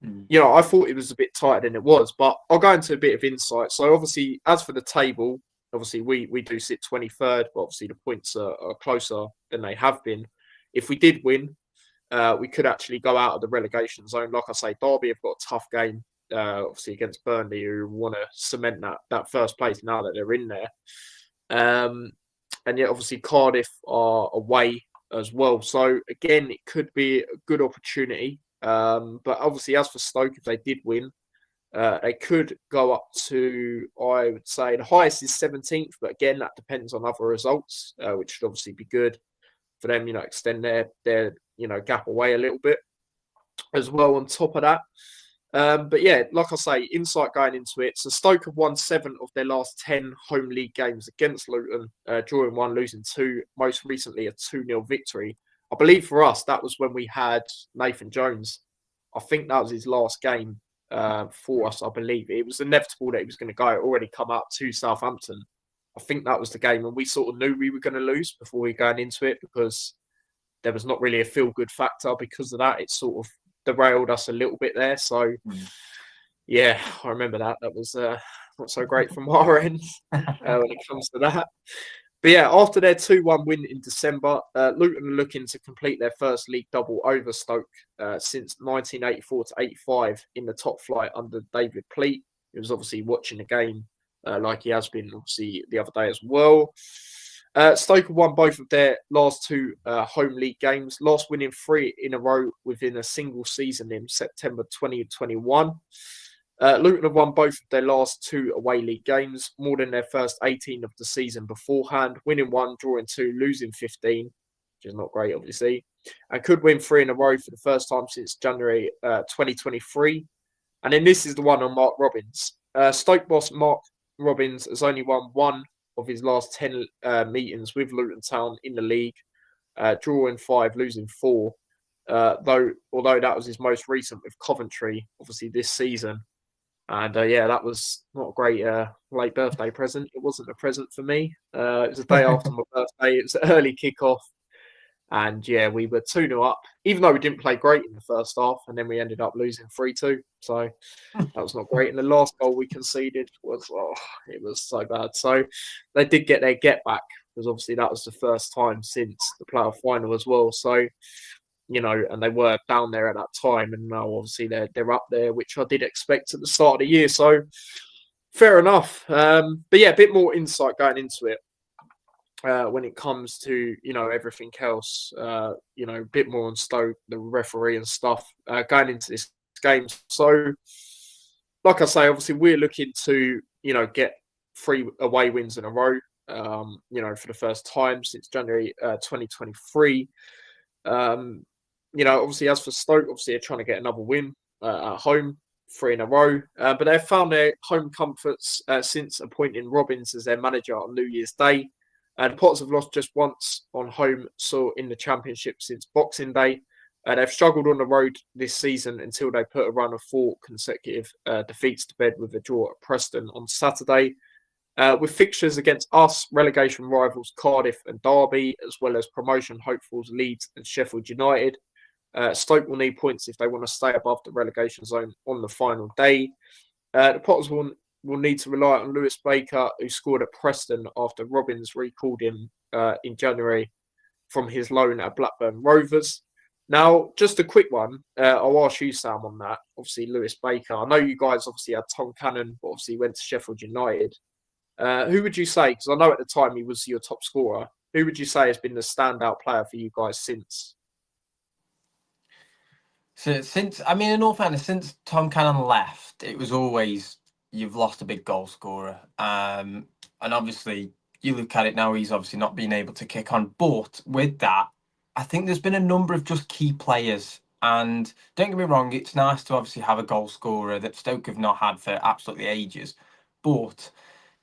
I thought it was a bit tighter than it was, but I'll go into a bit of insight. So obviously, as for the table, obviously we do sit 23rd, but obviously the points are closer than they have been. If we did win, we could actually go out of the relegation zone. Like I say, Derby have got a tough game, obviously against Burnley, who want to cement that first place now that they're in there. And yet obviously Cardiff are away as well. So again, it could be a good opportunity. But obviously, as for Stoke, if they did win, they could go up to, I would say, the highest is 17th. But again, that depends on other results, which should obviously be good for them. Extend their gap away a little bit as well. On top of that, but yeah, like I say, insight going into it. So Stoke have won 7 of their last 10 home league games against Luton, drawing 1, losing 2. Most recently, a 2-0 victory. I believe for us, that was when we had Nathan Jones. I think that was his last game for us, I believe. It was inevitable that he was going to go. It already come up to Southampton. I think that was the game, and we sort of knew we were going to lose before we were going into it because there was not really a feel-good factor because of that. It sort of derailed us a little bit there. So, yeah, I remember that. That was not so great from our end when it comes to that. But yeah, after their 2-1 win in December, Luton are looking to complete their first league double over Stoke since 1984 to 85 in the top flight under David Pleat. He was obviously watching the game like he has been obviously the other day as well. Stoke have won both of their last 2 home league games, last winning 3 in a row within a single season in September 2021. Luton have won both of their last 2 away league games, more than their first 18 of the season beforehand, winning 1, drawing 2, losing 15, which is not great, obviously, and could win 3 in a row for the first time since January 2023. And then this is the one on Mark Robbins. Stoke boss Mark Robbins has only won 1 of his last 10 meetings with Luton Town in the league, drawing 5, losing 4. Although that was his most recent with Coventry, obviously this season. And yeah, that was not a great late birthday present. It wasn't a present for me. It was the day after my birthday. It was an early kickoff. And yeah, we were 2-0 up, even though we didn't play great in the first half. And then we ended up losing 3-2. So that was not great. And the last goal we conceded was, it was so bad. So they did get their get back because obviously that was the first time since the playoff final as well. So, and they were down there at that time, and now obviously they're up there, which I did expect at the start of the year. So fair enough. But yeah, a bit more insight going into it when it comes to everything else. A bit more on Stoke, the referee and stuff going into this game. So, like I say, obviously we're looking to get 3 away wins in a row. for the first time since January 2023. Obviously, as for Stoke, obviously they're trying to get another win at home, 3 in a row. But they've found their home comforts since appointing Robbins as their manager on New Year's Day. The Potters have lost just once on home soil in the Championship since Boxing Day. They've struggled on the road this season until they put a run of 4 consecutive defeats to bed with a draw at Preston on Saturday. With fixtures against us, relegation rivals Cardiff and Derby, as well as promotion hopefuls Leeds and Sheffield United. Stoke will need points if they want to stay above the relegation zone on the final day. The Potters will need to rely on Lewis Baker, who scored at Preston after Robbins recalled him in January from his loan at Blackburn Rovers. Now, just a quick one. I'll ask you, Sam, on that. Obviously, Lewis Baker. I know you guys obviously had Tom Cannon, but obviously went to Sheffield United. Who would you say, because I know at the time he was your top scorer, who would you say has been the standout player for you guys since? So in all fairness, since Tom Cannon left, it was always, you've lost a big goal scorer. And obviously, you look at it now, he's obviously not been able to kick on. But with that, I think there's been a number of just key players. And don't get me wrong, it's nice to obviously have a goal scorer that Stoke have not had for absolutely ages. But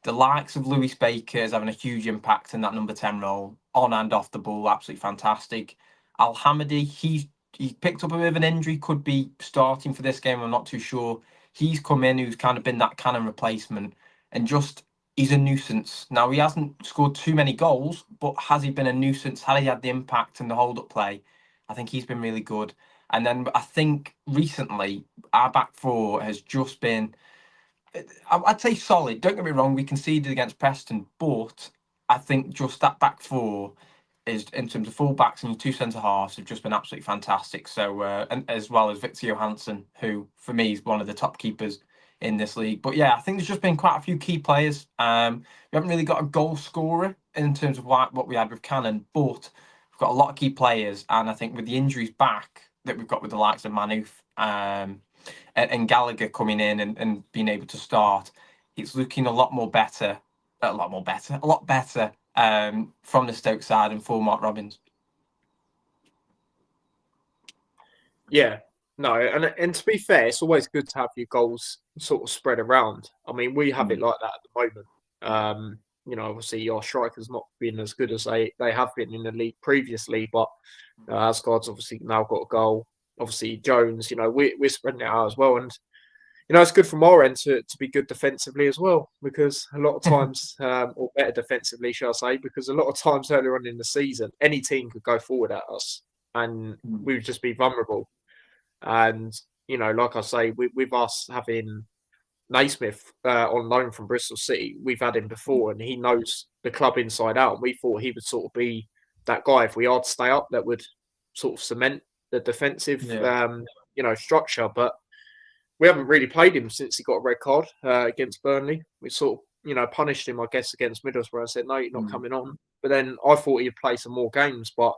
the likes of Lewis Baker is having a huge impact in that number 10 role, on and off the ball, absolutely fantastic. Al Hamidi, he's picked up a bit of an injury, could be starting for this game, I'm not too sure. He's come in, who's kind of been that Cannon replacement, and just, he's a nuisance. Now, he hasn't scored too many goals, but has he been a nuisance? Has he had the impact and the hold-up play? I think he's been really good. And then I think recently, our back four has just been, I'd say solid. Don't get me wrong, we conceded against Preston, but I think just that back four is, in terms of full backs and your 2 centre halves, have just been absolutely fantastic. So, and as well as Victor Johansson, who for me is one of the top keepers in this league. But yeah, I think there's just been quite a few key players. We haven't really got a goal scorer in terms of what we had with Cannon, but we've got a lot of key players. And I think with the injuries back that we've got with the likes of Manouf, and Gallagher coming in and being able to start, it's looking a lot better from the Stoke side and for Mark Robbins. Yeah, no, and to be fair, it's always good to have your goals sort of spread around. I mean, we have it like that at the moment. Obviously our strikers not been as good as they have been in the league previously, but Asgard's obviously now got a goal. Obviously Jones, we're spreading it out as well, and it's good from our end to be good defensively as well, because a lot of times, or better defensively, shall I say, because a lot of times earlier on in the season, any team could go forward at us and we would just be vulnerable. And, like I say, with us having Naismith on loan from Bristol City, we've had him before and he knows the club inside out. We thought he would sort of be that guy, if we are to stay up, that would sort of cement the defensive, structure. But we haven't really played him since he got a red card against Burnley. We sort of, punished him, I guess, against Middlesbrough. I said, no, you're not coming on. But then I thought he'd play some more games, but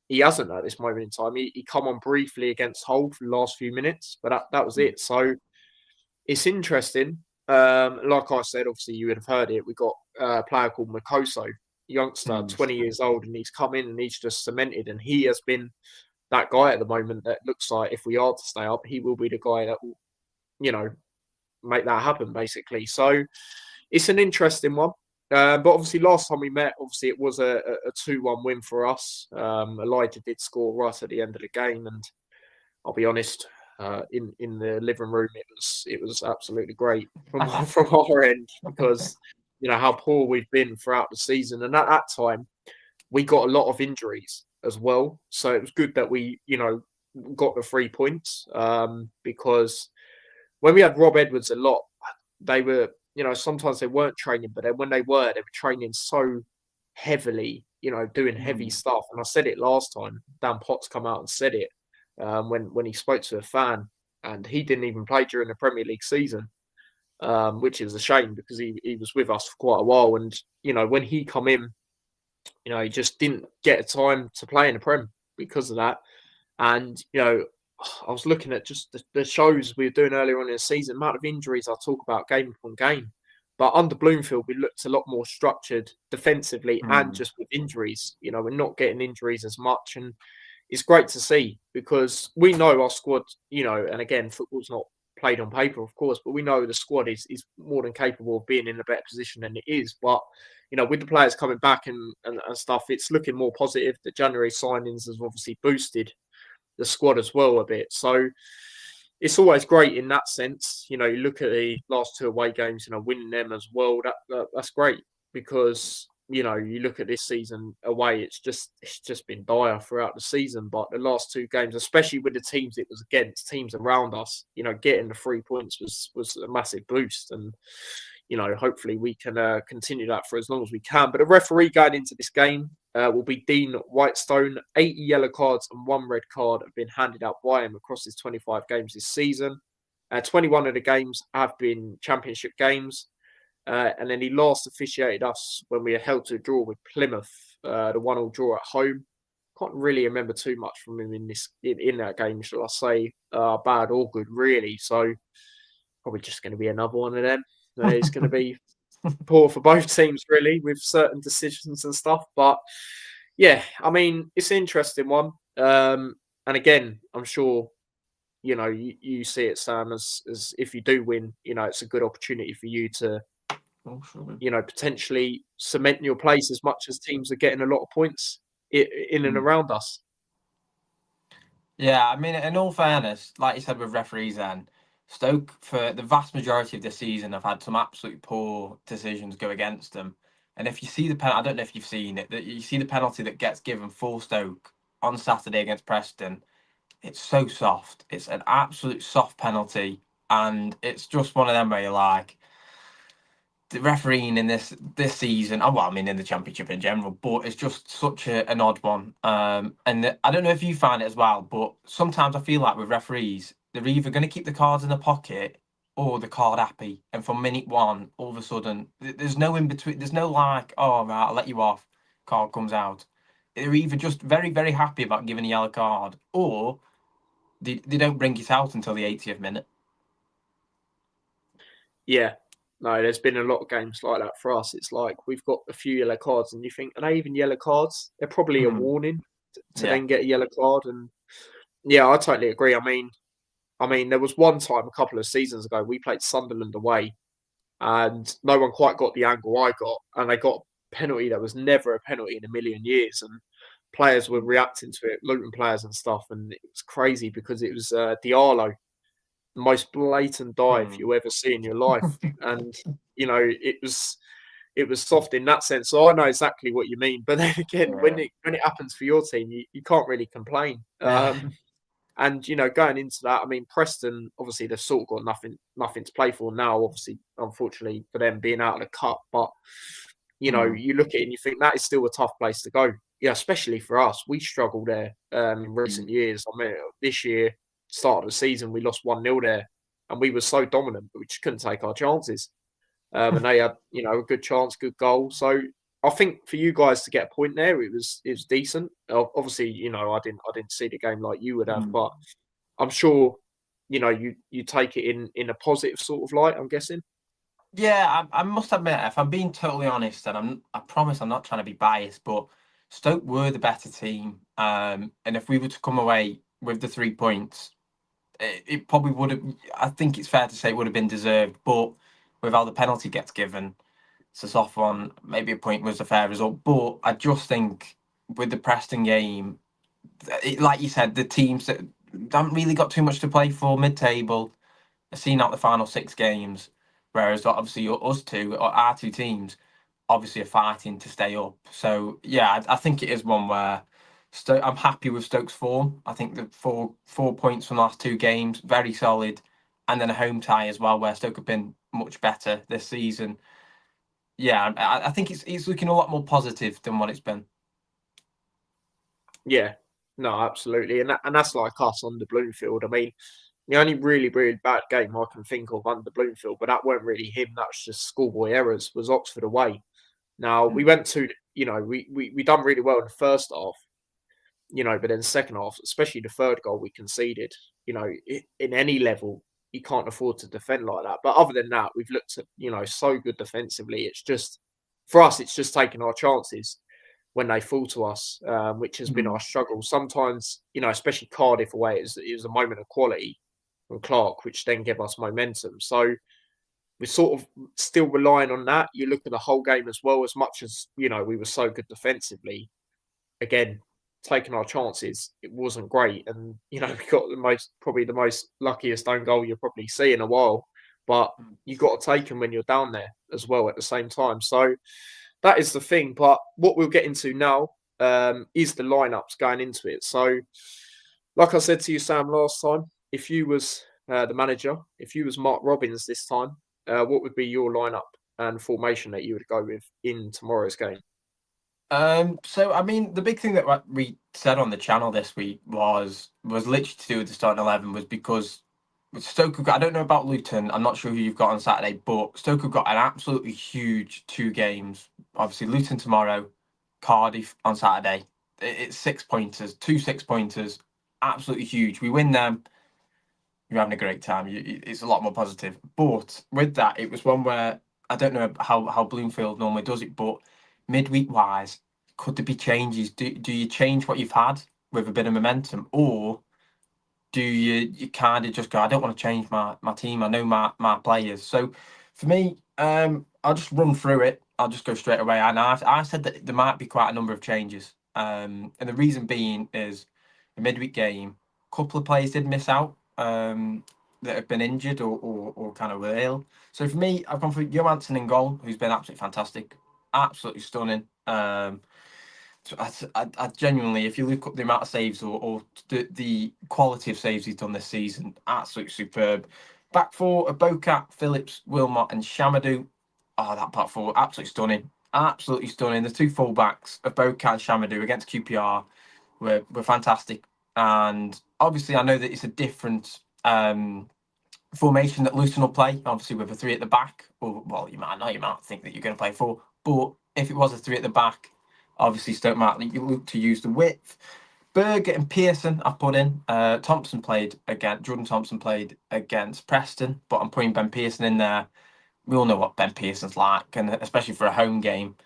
he hasn't at this moment in time. He come on briefly against Hull for the last few minutes, but that was it. So it's interesting. Like I said, obviously you would have heard it. We got a player called Makoso, youngster, 20 years old, and he's come in and he's just cemented. And he has been that guy at the moment that looks like if we are to stay up, he will be the guy that will, make that happen, basically. So it's an interesting one. But obviously, last time we met, obviously it was a 2-1 win for us. Elijah did score right at the end of the game, and I'll be honest, in the living room, it was absolutely great from our end, because how poor we've been throughout the season, and at that time we got a lot of injuries as well. So it was good that we got the 3 points, because when we had Rob Edwards a lot, they were, sometimes they weren't training, but then when they were training so heavily, doing heavy stuff. And I said it last time, Dan Potts come out and said it when he spoke to a fan, and he didn't even play during the Premier League season, which is a shame, because he was with us for quite a while. And, when he come in, he just didn't get a time to play in the Prem because of that. And, I was looking at just the shows we were doing earlier on in the season, amount of injuries I talk about game upon game. But under Bloomfield, we looked a lot more structured defensively and just with injuries. We're not getting injuries as much. And it's great to see because we know our squad, and again, football's not played on paper, of course, but we know the squad is more than capable of being in a better position than it is. But, with the players coming back and stuff, it's looking more positive. The January signings has obviously boosted the squad as well a bit. So it's always great in that sense. You look at the last 2 away games, winning them as well. That's great because you look at this season away. It's just been dire throughout the season. But the last 2 games, especially with the teams it was against, teams around us, getting the 3 points was a massive boost. And hopefully we can continue that for as long as we can. But the referee going into this game will be Dean Whitestone. 80 yellow cards and 1 red card have been handed out by him across his 25 games this season. 21 of the games have been championship games. And then he last officiated us when we were held to a draw with Plymouth, the 1-1 draw at home. Can't really remember too much from him in that game, shall I say, bad or good, really. So probably just going to be another one of them. It's going to be poor for both teams, really, with certain decisions and stuff. But yeah, I mean, it's an interesting one. And again, I'm sure, you see it, Sam, as if you do win, it's a good opportunity for you to, potentially cement your place as much as teams are getting a lot of points in and around us. Yeah, I mean, in all fairness, like you said with referees, then Stoke for the vast majority of the season have had some absolutely poor decisions go against them. And if you see the I don't know if you've seen it, that you see the penalty that gets given for Stoke on Saturday against Preston. It's so soft. It's an absolute soft penalty, and it's just one of them where you're like, the refereeing in this season, well, I mean in the Championship in general, but it's just such an odd one. And I don't know if you find it as well, but sometimes I feel like with referees, they're either going to keep the cards in the pocket or the card happy. And from minute 1, all of a sudden, there's no in between. There's no like, oh right, I'll let you off. Card comes out. They're either just very very happy about giving a yellow card, or they don't bring it out until the 80th minute. Yeah. No, there's been a lot of games like that for us. It's like we've got a few yellow cards, and you think, are they even yellow cards? They're probably a warning to then get a yellow card. And yeah, I totally agree. I mean, there was one time a couple of seasons ago we played Sunderland away, and no one quite got the angle I got, and they got a penalty that was never a penalty in a million years, and players were reacting to it, Luton players and stuff, and it was crazy because it was Diallo, the most blatant dive you'll ever see in your life. And it was soft in that sense. So I know exactly what you mean. But then again, when it happens for your team, you can't really complain. And going into that, I mean, Preston obviously they've sort of got nothing to play for now. Obviously, unfortunately for them being out of the cup, but you look at it and you think that is still a tough place to go. Yeah, especially for us, we struggled there in recent years. I mean, this year, start of the season, we lost 1-0 there, and we were so dominant, but we just couldn't take our chances. And they had, a good chance, good goal. So I think for you guys to get a point there, it was decent. Obviously, I didn't see the game like you would have, but I'm sure, you take it in a positive sort of light. I'm guessing. Yeah, I must admit, if I'm being totally honest, and I promise I'm not trying to be biased, but Stoke were the better team. And if we were to come away with the 3 points, it probably would have. I think it's fair to say it would have been deserved, but with how the penalty gets given, it's a soft one. Maybe a point was a fair result, but I just think with the Preston game, like you said, the teams that haven't really got too much to play for mid-table are seeing out the final 6 games, whereas obviously us two, or our 2 teams, obviously are fighting to stay up. So yeah, I think it is one where I'm happy with Stoke's form. I think the four points from the last 2 games, very solid, and then a home tie as well, where Stoke have been much better this season. Yeah, I think it's looking a lot more positive than what it's been. Yeah, no, absolutely, and that's like us under Bloomfield. I mean, the only really, really bad game I can think of under Bloomfield, but that weren't really him. That was just schoolboy errors. Was Oxford away. Now we went to, we done really well in the first half, but then second half, especially the third goal we conceded, in any level, you can't afford to defend like that. But other than that, we've looked at, so good defensively. It's just, for us, it's just taking our chances when they fall to us, which has been our struggle. Sometimes, especially Cardiff away, it was a moment of quality from Clark, which then gave us momentum. So we're sort of still relying on that. You look at the whole game as well, as much as, we were so good defensively. Again, taking our chances, it wasn't great. And, we got probably the most luckiest own goal you'll probably see in a while. But you got to take them when you're down there as well at the same time. So that is the thing. But what we'll get into now is the lineups going into it. So, like I said to you, Sam, last time, if you was the manager, if you was Mark Robbins this time, what would be your lineup and formation that you would go with in tomorrow's game? So I mean, the big thing that we said on the channel this week was literally to do with the starting 11 was because Stoke have got, I don't know about Luton, I'm not sure who you've got on Saturday, but Stoke have got an absolutely huge 2 games. Obviously, Luton tomorrow, Cardiff on Saturday. It's 6-pointers, 2 6-pointers, absolutely huge. We win them, you're having a great time. It's a lot more positive. But with that, it was one where I don't know how Bloomfield normally does it, but midweek wise, could there be changes? Do you change what you've had with a bit of momentum, or do you kind of just go, I don't want to change my team. I know my players. So for me, I'll just run through it. I'll just go straight away. And I said that there might be quite a number of changes. And the reason being is the midweek game, a couple of players did miss out that have been injured or kind of were ill. So for me, I've gone for Johansson in goal, who's been absolutely fantastic, absolutely stunning. So I genuinely, if you look up the amount of saves or the quality of saves he's done this season, absolutely superb. Back four, Bocat, Phillips, Wilmot, and Shamadou. Oh, that back four, absolutely stunning. Absolutely stunning. The 2 fullbacks of Bocat and Shamadou against QPR were fantastic. And obviously, I know that it's a different formation that Luton will play, obviously with a 3 at the back. Or, well, you might think that you're going to play 4. But if it was a 3 at the back, obviously Stoke might look to use the width. Berger and Pearson I've put in. Jordan Thompson played against Preston, but I'm putting Ben Pearson in there. We all know what Ben Pearson's like, and especially for a home game,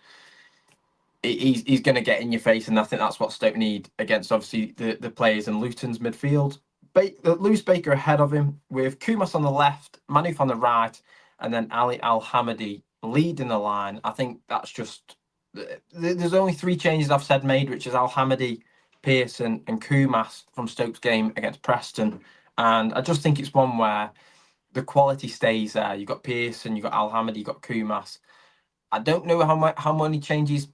he's going to get in your face, and I think that's what Stoke need against obviously the players in Luton's midfield. Lewis Baker ahead of him with Kumas on the left, Manouf on the right, and then Ali Al-Hamadi leading the line. I think that's just... There's only 3 changes I've said made, which is Al-Hamadi, Pearson and Kumas from Stoke's game against Preston. And I just think it's one where the quality stays there. You've got Pearson, you've got Al-Hamadi, you've got Kumas. I don't know how many changes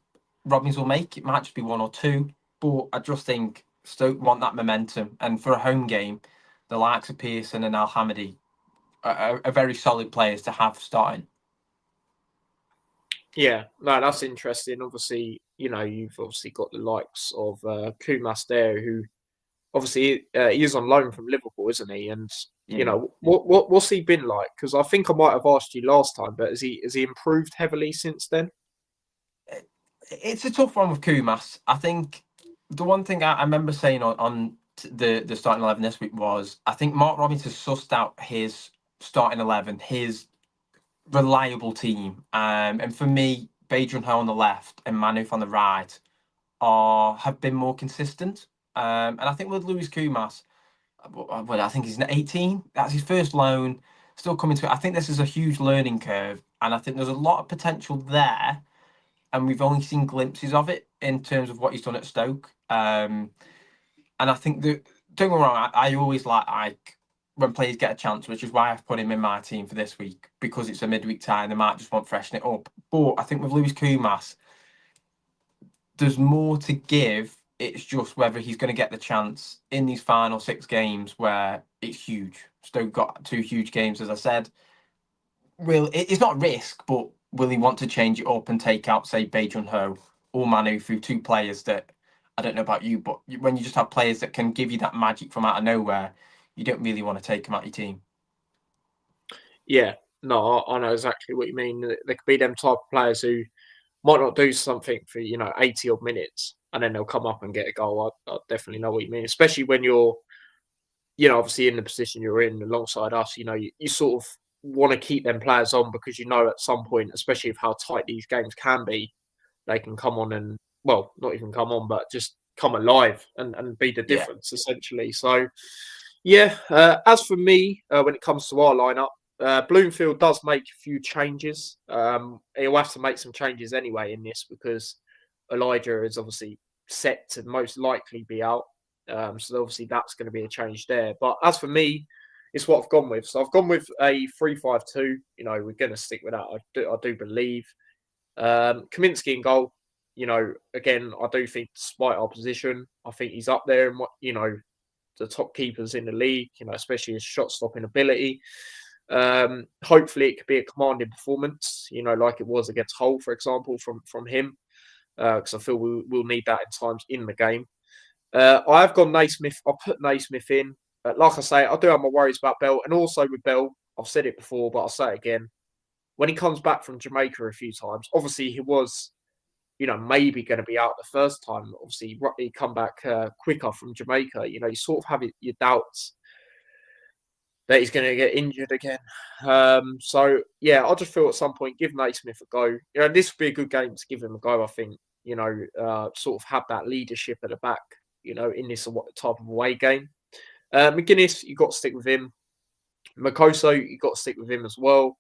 Robbins will make. It might just be 1 or 2, but I just think Stoke want that momentum. And for a home game, the likes of Pearson and Al-Hamadi are very solid players to have starting. Yeah, no, that's interesting. Obviously, you've obviously got the likes of Kumas there, who obviously he is on loan from Liverpool, isn't he? And what's he been like? Because I think I might have asked you last time, but has he improved heavily since then? It's a tough one with Kumas. I think the one thing I remember saying on the starting 11 this week was I think Mark Robbins has sussed out his starting 11, his reliable team. And for me, Badron Ho on the left and Manouf on the right have been more consistent. And I think with Luis Kumas, well, I think he's 18. That's his first loan, still coming to it. I think this is a huge learning curve, and I think there's a lot of potential there. And we've only seen glimpses of it in terms of what he's done at Stoke. And I think that, don't get me wrong, I always like when players get a chance, which is why I've put him in my team for this week, because it's a midweek tie and they might just want to freshen it up. But I think with Luis Kumas, there's more to give. It's just whether he's going to get the chance in these final 6 games where it's huge. Stoke got 2 huge games, as I said. It's not risk, but will he want to change it up and take out, say, Badron Ho or Manu through 2 players that, I don't know about you, but when you just have players that can give you that magic from out of nowhere, you don't really want to take them out your team. Yeah, no, I know exactly what you mean. There could be them type of players who might not do something for 80 odd minutes, and then they'll come up and get a goal. I definitely know what you mean, especially when you're obviously in the position you're in alongside us, you sort of want to keep them players on because at some point, especially with how tight these games can be, they can come on and, well, not even come on, but just come alive and be the Yeah. difference, essentially. So, yeah, as for me, when it comes to our lineup, Bloomfield does make a few changes. He'll have to make some changes anyway in this because Elijah is obviously set to most likely be out. So obviously that's going to be a change there. But as for me, it's what I've gone with. So I've gone with a 3-5-2. We're going to stick with that. I do believe. Kaminsky in goal. Again, I do think despite our position, I think he's up there in the top keepers in the league. Especially his shot stopping ability. Hopefully it could be a commanding performance. Like it was against Hull, for example, from him. Because I feel we'll need that in times in the game. I have gone Naismith. I'll put Naismith in. Like I say, I do have my worries about Bell. And also with Bell, I've said it before, but I'll say it again. When he comes back from Jamaica a few times, obviously he was, maybe going to be out the first time. Obviously, he come back quicker from Jamaica. You sort of have your doubts that he's going to get injured again. So, yeah, I just feel at some point, give Naismith a go. This would be a good game to give him a go, I think. Sort of have that leadership at the back, in this type of away game. McGuinness, you've got to stick with him. Makoso, you've got to stick with him as well.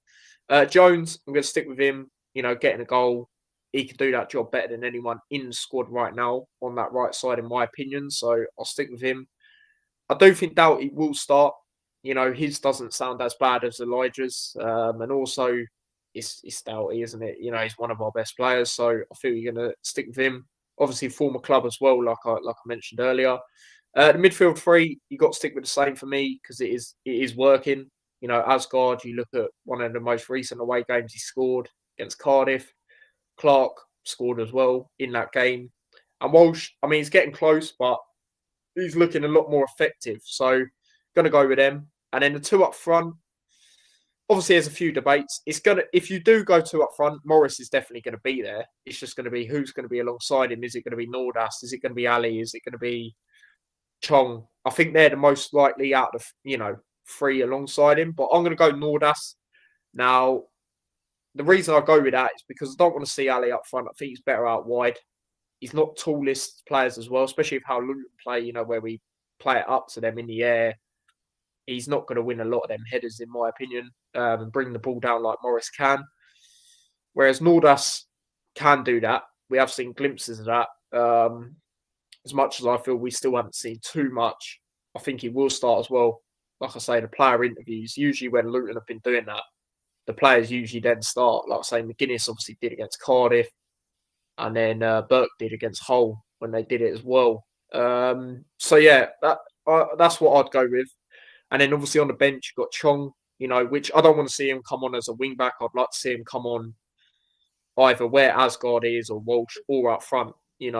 Jones, I'm going to stick with him, getting a goal. He can do that job better than anyone in the squad right now on that right side, in my opinion. So I'll stick with him. I do think Doughty will start. His doesn't sound as bad as Elijah's. And also, it's Doughty, isn't it? He's one of our best players. So I feel you're going to stick with him. Obviously, former club as well, like I mentioned earlier. The midfield three, you got to stick with the same for me because it is working. Asgard, you look at one of the most recent away games he scored against Cardiff. Clark scored as well in that game. And Walsh, he's getting close, but he's looking a lot more effective. So, going to go with them. And then the two up front, obviously there's a few debates. If you do go two up front, Morris is definitely going to be there. It's just going to be who's going to be alongside him. Is it going to be Nordas? Is it going to be Ali? Is it going to be Chong? I think they're the most likely out of, three alongside him. But I'm going to go Nordas. Now, the reason I go with that is because I don't want to see Ali up front. I think he's better out wide. He's not tallest players as well, especially with how Luton play, where we play it up to them in the air. He's not going to win a lot of them headers, in my opinion, and bring the ball down like Morris can. Whereas Nordas can do that. We have seen glimpses of that. As much as I feel we still haven't seen too much, I think he will start as well. Like I say, the player interviews, usually when Luton have been doing that, the players usually then start. Like I say, McGuinness obviously did against Cardiff, and then Burke did against Hull when they did it as well. So yeah, that's what I'd go with. And then obviously on the bench, you've got Chong, which I don't want to see him come on as a wing back. I'd like to see him come on either where Asgard is or Walsh or up front, give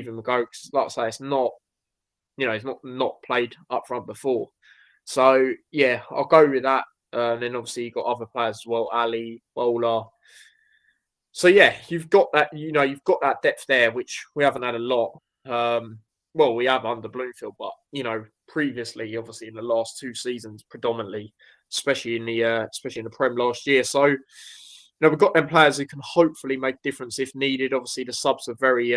him a go. Because like I say, it's not, he's not played up front before. So yeah, I'll go with that. And then obviously you've got other players as well, Ali, Bowler. So yeah, you've got that, you've got that depth there, which we haven't had a lot. Well, we have under Bloomfield, but previously, obviously in the last two seasons, predominantly, especially in the Prem last year. So, we've got them players who can hopefully make difference if needed. Obviously, the subs are very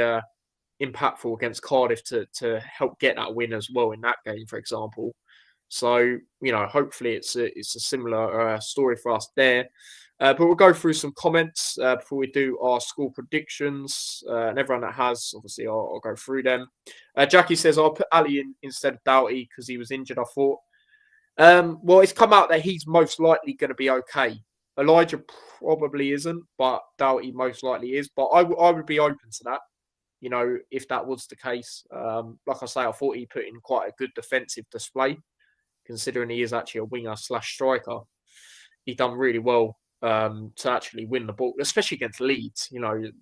impactful against Cardiff to help get that win as well in that game, for example. So, hopefully it's a similar story for us there. But we'll go through some comments before we do our score predictions. And everyone that has, obviously, I'll go through them. Jackie says, I'll put Ali in instead of Doughty because he was injured, I thought. Well, it's come out that he's most likely going to be okay. Elijah probably isn't, but Doughty most likely is. But I would be open to that, if that was the case. Like I say, I thought he put in quite a good defensive display, considering he is actually a winger/striker. He done really well to actually win the ball, especially against Leeds.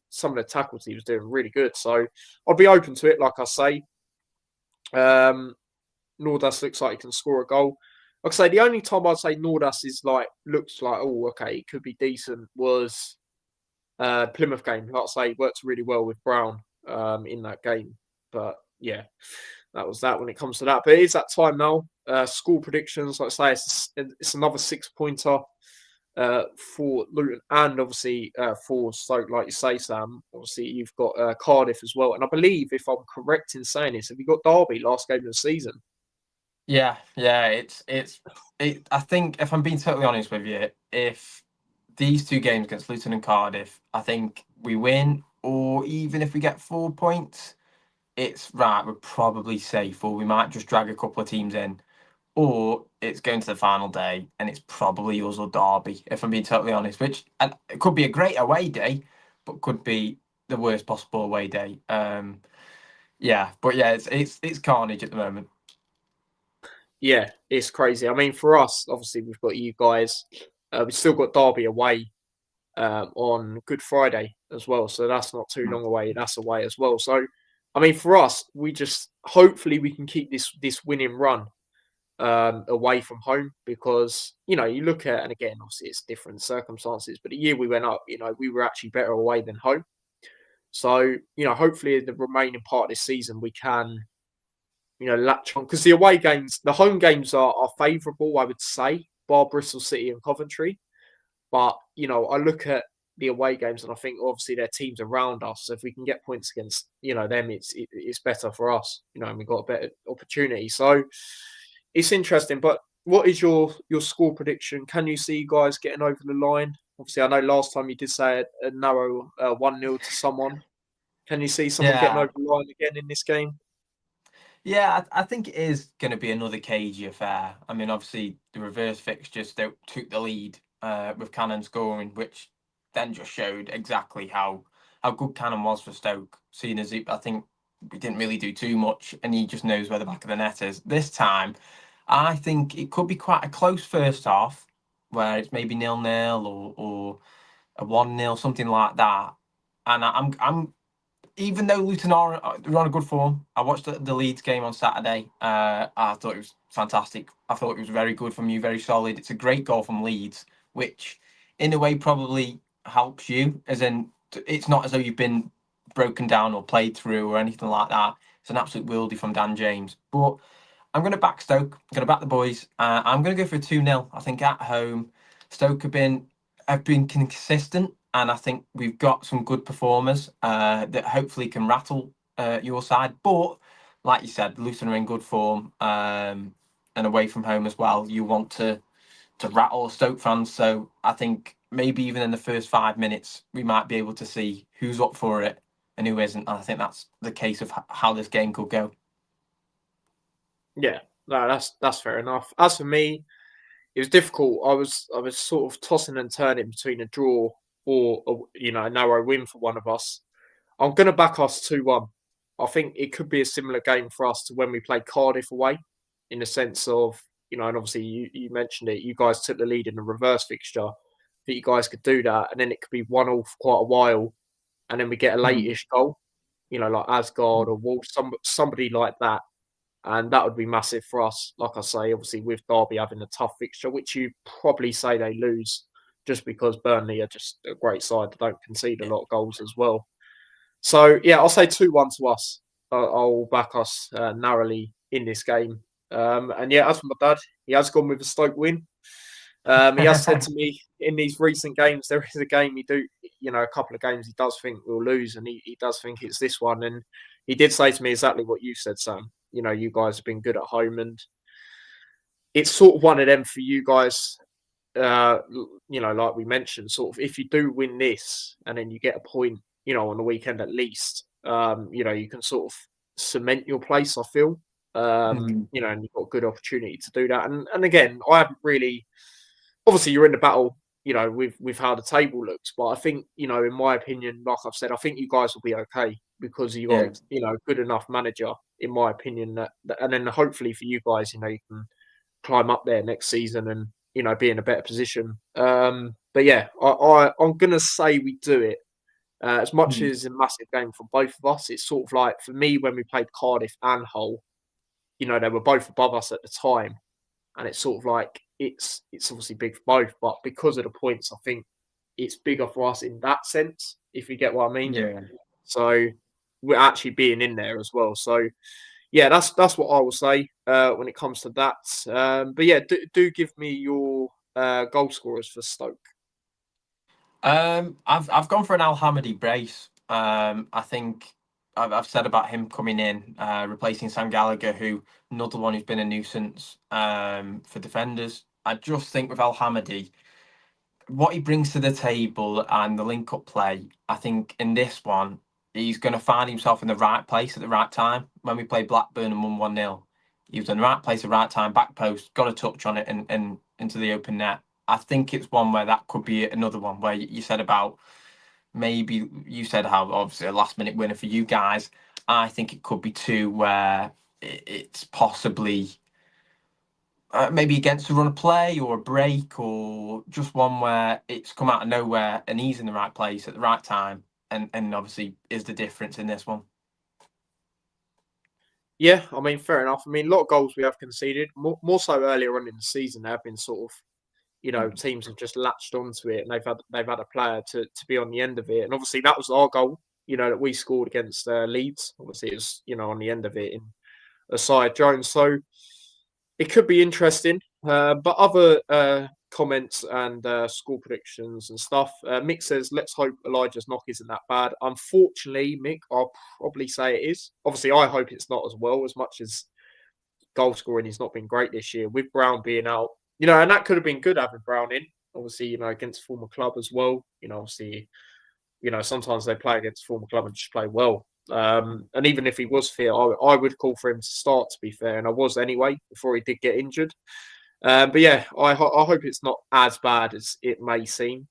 Some of the tackles he was doing really good. So I'd be open to it, like I say. Nordas looks like he can score a goal. Like I say, the only time I'd say Nordas looks like, oh, okay, it could be decent was Plymouth game. Like I say, worked really well with Brown in that game. But yeah, that was that when it comes to that. But it is that time now. Score predictions, like I say, it's another 6-pointer for Luton and obviously for Stoke, like you say, Sam. Obviously, you've got Cardiff as well. And I believe, if I'm correct in saying this, have you got Derby last game of the season? Yeah. I think, if I'm being totally honest with you, if these two games against Luton and Cardiff, I think we win, or even if we get 4 points, it's right. We're probably safe, or we might just drag a couple of teams in, or it's going to the final day and it's probably us or Derby. If I'm being totally honest, which it could be a great away day, but could be the worst possible away day. Yeah, but yeah, it's carnage at the moment. Yeah, it's crazy. I mean, for us, obviously, we've got you guys. We've still got Derby away on Good Friday as well. So that's not too long away. That's away as well. So, I mean, for us, we just hopefully we can keep this winning run away from home because you look at, and again, obviously it's different circumstances, but the year we went up, we were actually better away than home. So hopefully in the remaining part of this season we can latch on because the away games, the home games are favourable, I would say, bar Bristol City and Coventry. But I look at the away games and I think obviously their teams around us. So if we can get points against them, it's better for us. And we've got a better opportunity. So it's interesting. But what is your score prediction? Can you see you guys getting over the line? Obviously, I know last time you did say a narrow 1-0 to someone. Can you see someone getting Yeah, over the line again in this game? yeah, I think it is going to be another cagey affair. I mean, obviously the reverse fixtures took the lead with Cannon scoring, which then just showed exactly how good Cannon was for Stoke. Seeing as I think we didn't really do too much, and he just knows where the back of the net is. This time, I think it could be quite a close first half, where it's maybe 0-0 or a 1-0, something like that. And I'm even though Luton are on a good form. I watched the Leeds game on Saturday. I thought it was fantastic. I thought it was very good from you, very solid. It's a great goal from Leeds, which in a way probably helps you, as in it's not as though you've been broken down or played through or anything like that. It's an absolute worldie from Dan James. But I'm going to back Stoke. I'm going to back the boys. I'm going to go for a 2-0. I think at home, Stoke have been consistent, and I think we've got some good performers that hopefully can rattle your side. But like you said, Luton are in good form, and away from home as well. You want to rattle Stoke fans, so I think maybe even in the first 5 minutes we might be able to see who's up for it and who isn't. And I think that's the case of how this game could go. Yeah, no, that's fair enough. As for me, it was difficult. I was sort of tossing and turning between a draw or a narrow win for one of us. I'm going to back us 2-1. I think it could be a similar game for us to when we played Cardiff away, in the sense of and obviously you mentioned it. You guys took the lead in the reverse fixture. That you guys could do that, and then it could be 1-1 for quite a while, and then we get a late-ish goal. Like Asgard or Wolves, somebody like that. And that would be massive for us. Like I say, obviously with Derby having a tough fixture, which you probably say they lose just because Burnley are just a great side that don't concede a Yeah. lot of goals as well. So, yeah, I'll say 2-1 to us. I'll back us narrowly in this game. And yeah, as for my dad, he has gone with a Stoke win. He has said to me in these recent games, there is a game a couple of games he does think we'll lose, and he does think it's this one. And he did say to me exactly what you said, Sam. You guys have been good at home, and it's sort of one of them for you guys. Like we mentioned, sort of if you do win this and then you get a point, on the weekend at least, you can sort of cement your place, I feel. Mhm. And you've got a good opportunity to do that. And again, I haven't really obviously you're in the battle, with how the table looks. But I think, in my opinion, like I've said, I think you guys will be okay because you got, Yeah. good enough manager, in my opinion, and then hopefully for you guys, you can climb up there next season and, be in a better position. But yeah, I'm gonna say we do it. As much Mhm. as a massive game for both of us, it's sort of like for me when we played Cardiff and Hull, they were both above us at the time, and it's sort of like it's obviously big for both, but because of the points, I think it's bigger for us in that sense, if you get what I mean. Yeah. So we're actually being in there as well. So yeah, that's what I will say when it comes to that. But yeah, do give me your goal scorers for Stoke. I've gone for an Al Hamidi brace. I think I've said about him coming in, replacing Sam Gallagher, who another one who's been a nuisance for defenders. I just think with Al Hamidi, what he brings to the table and the link up play, I think in this one, he's going to find himself in the right place at the right time. When we played Blackburn and won 1-0, he was in the right place at the right time, back post, got a touch on it and into the open net. I think it's one where that could be another one where you said about maybe you said how obviously a last minute winner for you guys. I think it could be two where it's possibly maybe against a run of play or a break or just one where it's come out of nowhere and he's in the right place at the right time and obviously is the difference in this one. Yeah, I mean, fair enough. I mean, a lot of goals we have conceded, more so earlier on in the season. There have been sort of, teams have just latched onto it and they've had a player to be on the end of it. And obviously that was our goal, that we scored against Leeds. Obviously it was, on the end of it in Aside Jones. So it could be interesting. But other comments and score predictions and stuff. Mick says, let's hope Elijah's knock isn't that bad. Unfortunately, Mick, I'll probably say it is. Obviously, I hope it's not as well, as much as goal scoring has not been great this year, with Brown being out. And that could have been good having Brown in, obviously, against former club as well. Obviously, sometimes they play against former club and just play well. And even if he was fit, I would call for him to start, to be fair. And I was anyway, before he did get injured. But yeah, I hope it's not as bad as it may seem.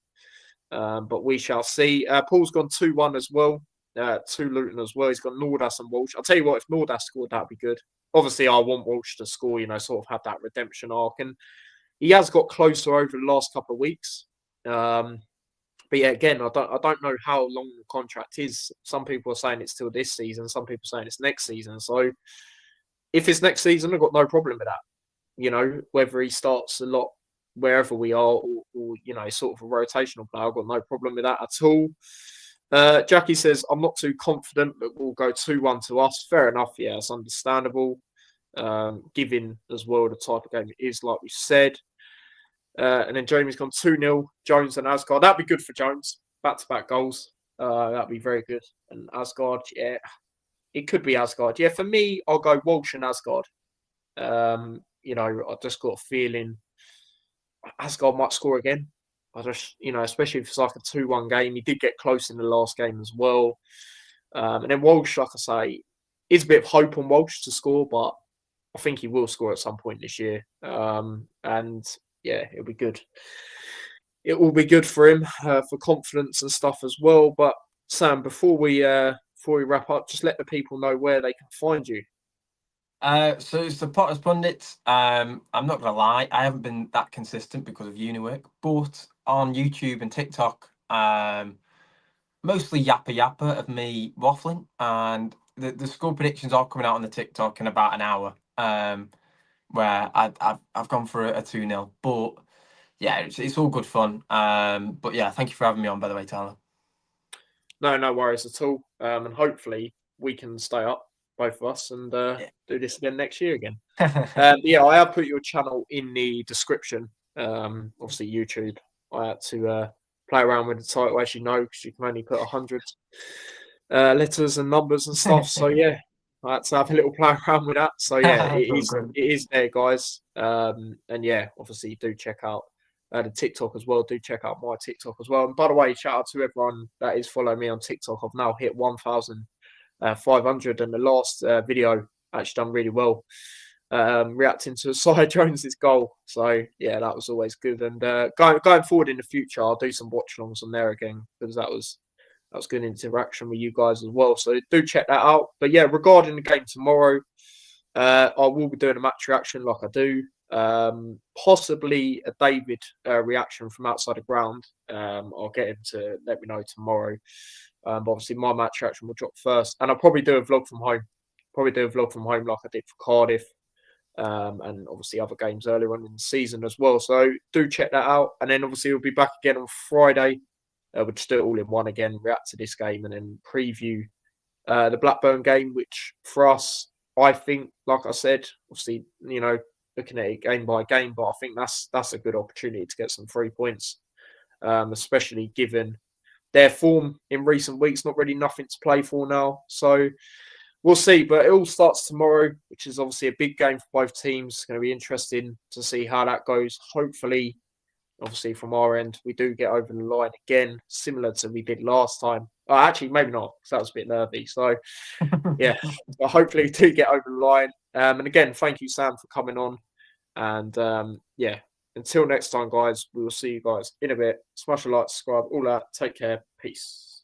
But we shall see. Paul's gone 2-1 as well. To Luton as well. He's got Nordas and Walsh. I'll tell you what, if Nordas scored, that'd be good. Obviously, I want Walsh to score, sort of have that redemption arc. And he has got closer over the last couple of weeks. But yeah, again, I don't know how long the contract is. Some people are saying it's till this season. Some people are saying it's next season. So if it's next season, I've got no problem with that. Whether he starts a lot wherever we are or sort of a rotational player, I've got no problem with that at all. Jackie says, I'm not too confident, but we'll go 2-1 to us. Fair enough. Yeah, it's understandable. Given as well the type of game it is, like we said. And then Jamie's gone 2-0, Jones and Asgard. That'd be good for Jones. Back-to-back goals. That'd be very good. And Asgard, yeah, it could be Asgard. Yeah, for me, I'll go Walsh and Asgard. I just got a feeling Asgard might score again. I just, especially if it's like a 2-1 game. He did get close in the last game as well. And then Walsh, like I say, is a bit of hope on Walsh to score, but I think he will score at some point this year. And yeah, it'll be good. It will be good for him for confidence and stuff as well. But Sam, before we wrap up, just let the people know where they can find you. So it's the Potters Pundits. I'm not gonna lie, I haven't been that consistent because of uni work, but on YouTube and TikTok, mostly yappa of me waffling, and the score predictions are coming out on the TikTok in about an hour. Where I've gone for a 2-0, but yeah, it's all good fun. But yeah, thank you for having me on, by the way, Tyler. No worries at all. And hopefully we can stay up, both of us, and do this again next year again. Yeah, I have put your channel in the description. Obviously YouTube. I had to play around with the title, as you know, because you can only put 100 letters and numbers and stuff. So yeah, I had to have a little play around with that. So yeah, it is there, guys. And yeah, obviously do check out the TikTok as well. Do check out my TikTok as well. And by the way, shout out to everyone that is following me on TikTok. I've now hit 1,500, and the last video actually done really well. Reacting to Elijah Jones's goal. So yeah, that was always good. And going forward in the future, I'll do some watch-alongs on there again, because that was good interaction with you guys as well. So do check that out. But yeah, regarding the game tomorrow, I will be doing a match reaction like I do. Possibly a David reaction from outside the ground. I'll get him to let me know tomorrow. But obviously my match reaction will drop first, and I'll probably do a vlog from home. Like I did for Cardiff. And obviously other games earlier on in the season as well. So do check that out. And then obviously we'll be back again on Friday. We'll just do it all in one again, react to this game, and then preview the Blackburn game, which for us, I think, like I said, obviously, looking at it game by game, but I think that's a good opportunity to get some 3 points, especially given their form in recent weeks. Not really nothing to play for now. So we'll see. But it all starts tomorrow, which is obviously a big game for both teams. It's going to be interesting to see how that goes. Hopefully, obviously, from our end, we do get over the line again, similar to we did last time. Actually, maybe not, because that was a bit nervy. So, yeah, but hopefully we do get over the line. And again, thank you, Sam, for coming on. And yeah, until next time, guys, we will see you guys in a bit. Smash a like, subscribe, all that. Take care. Peace.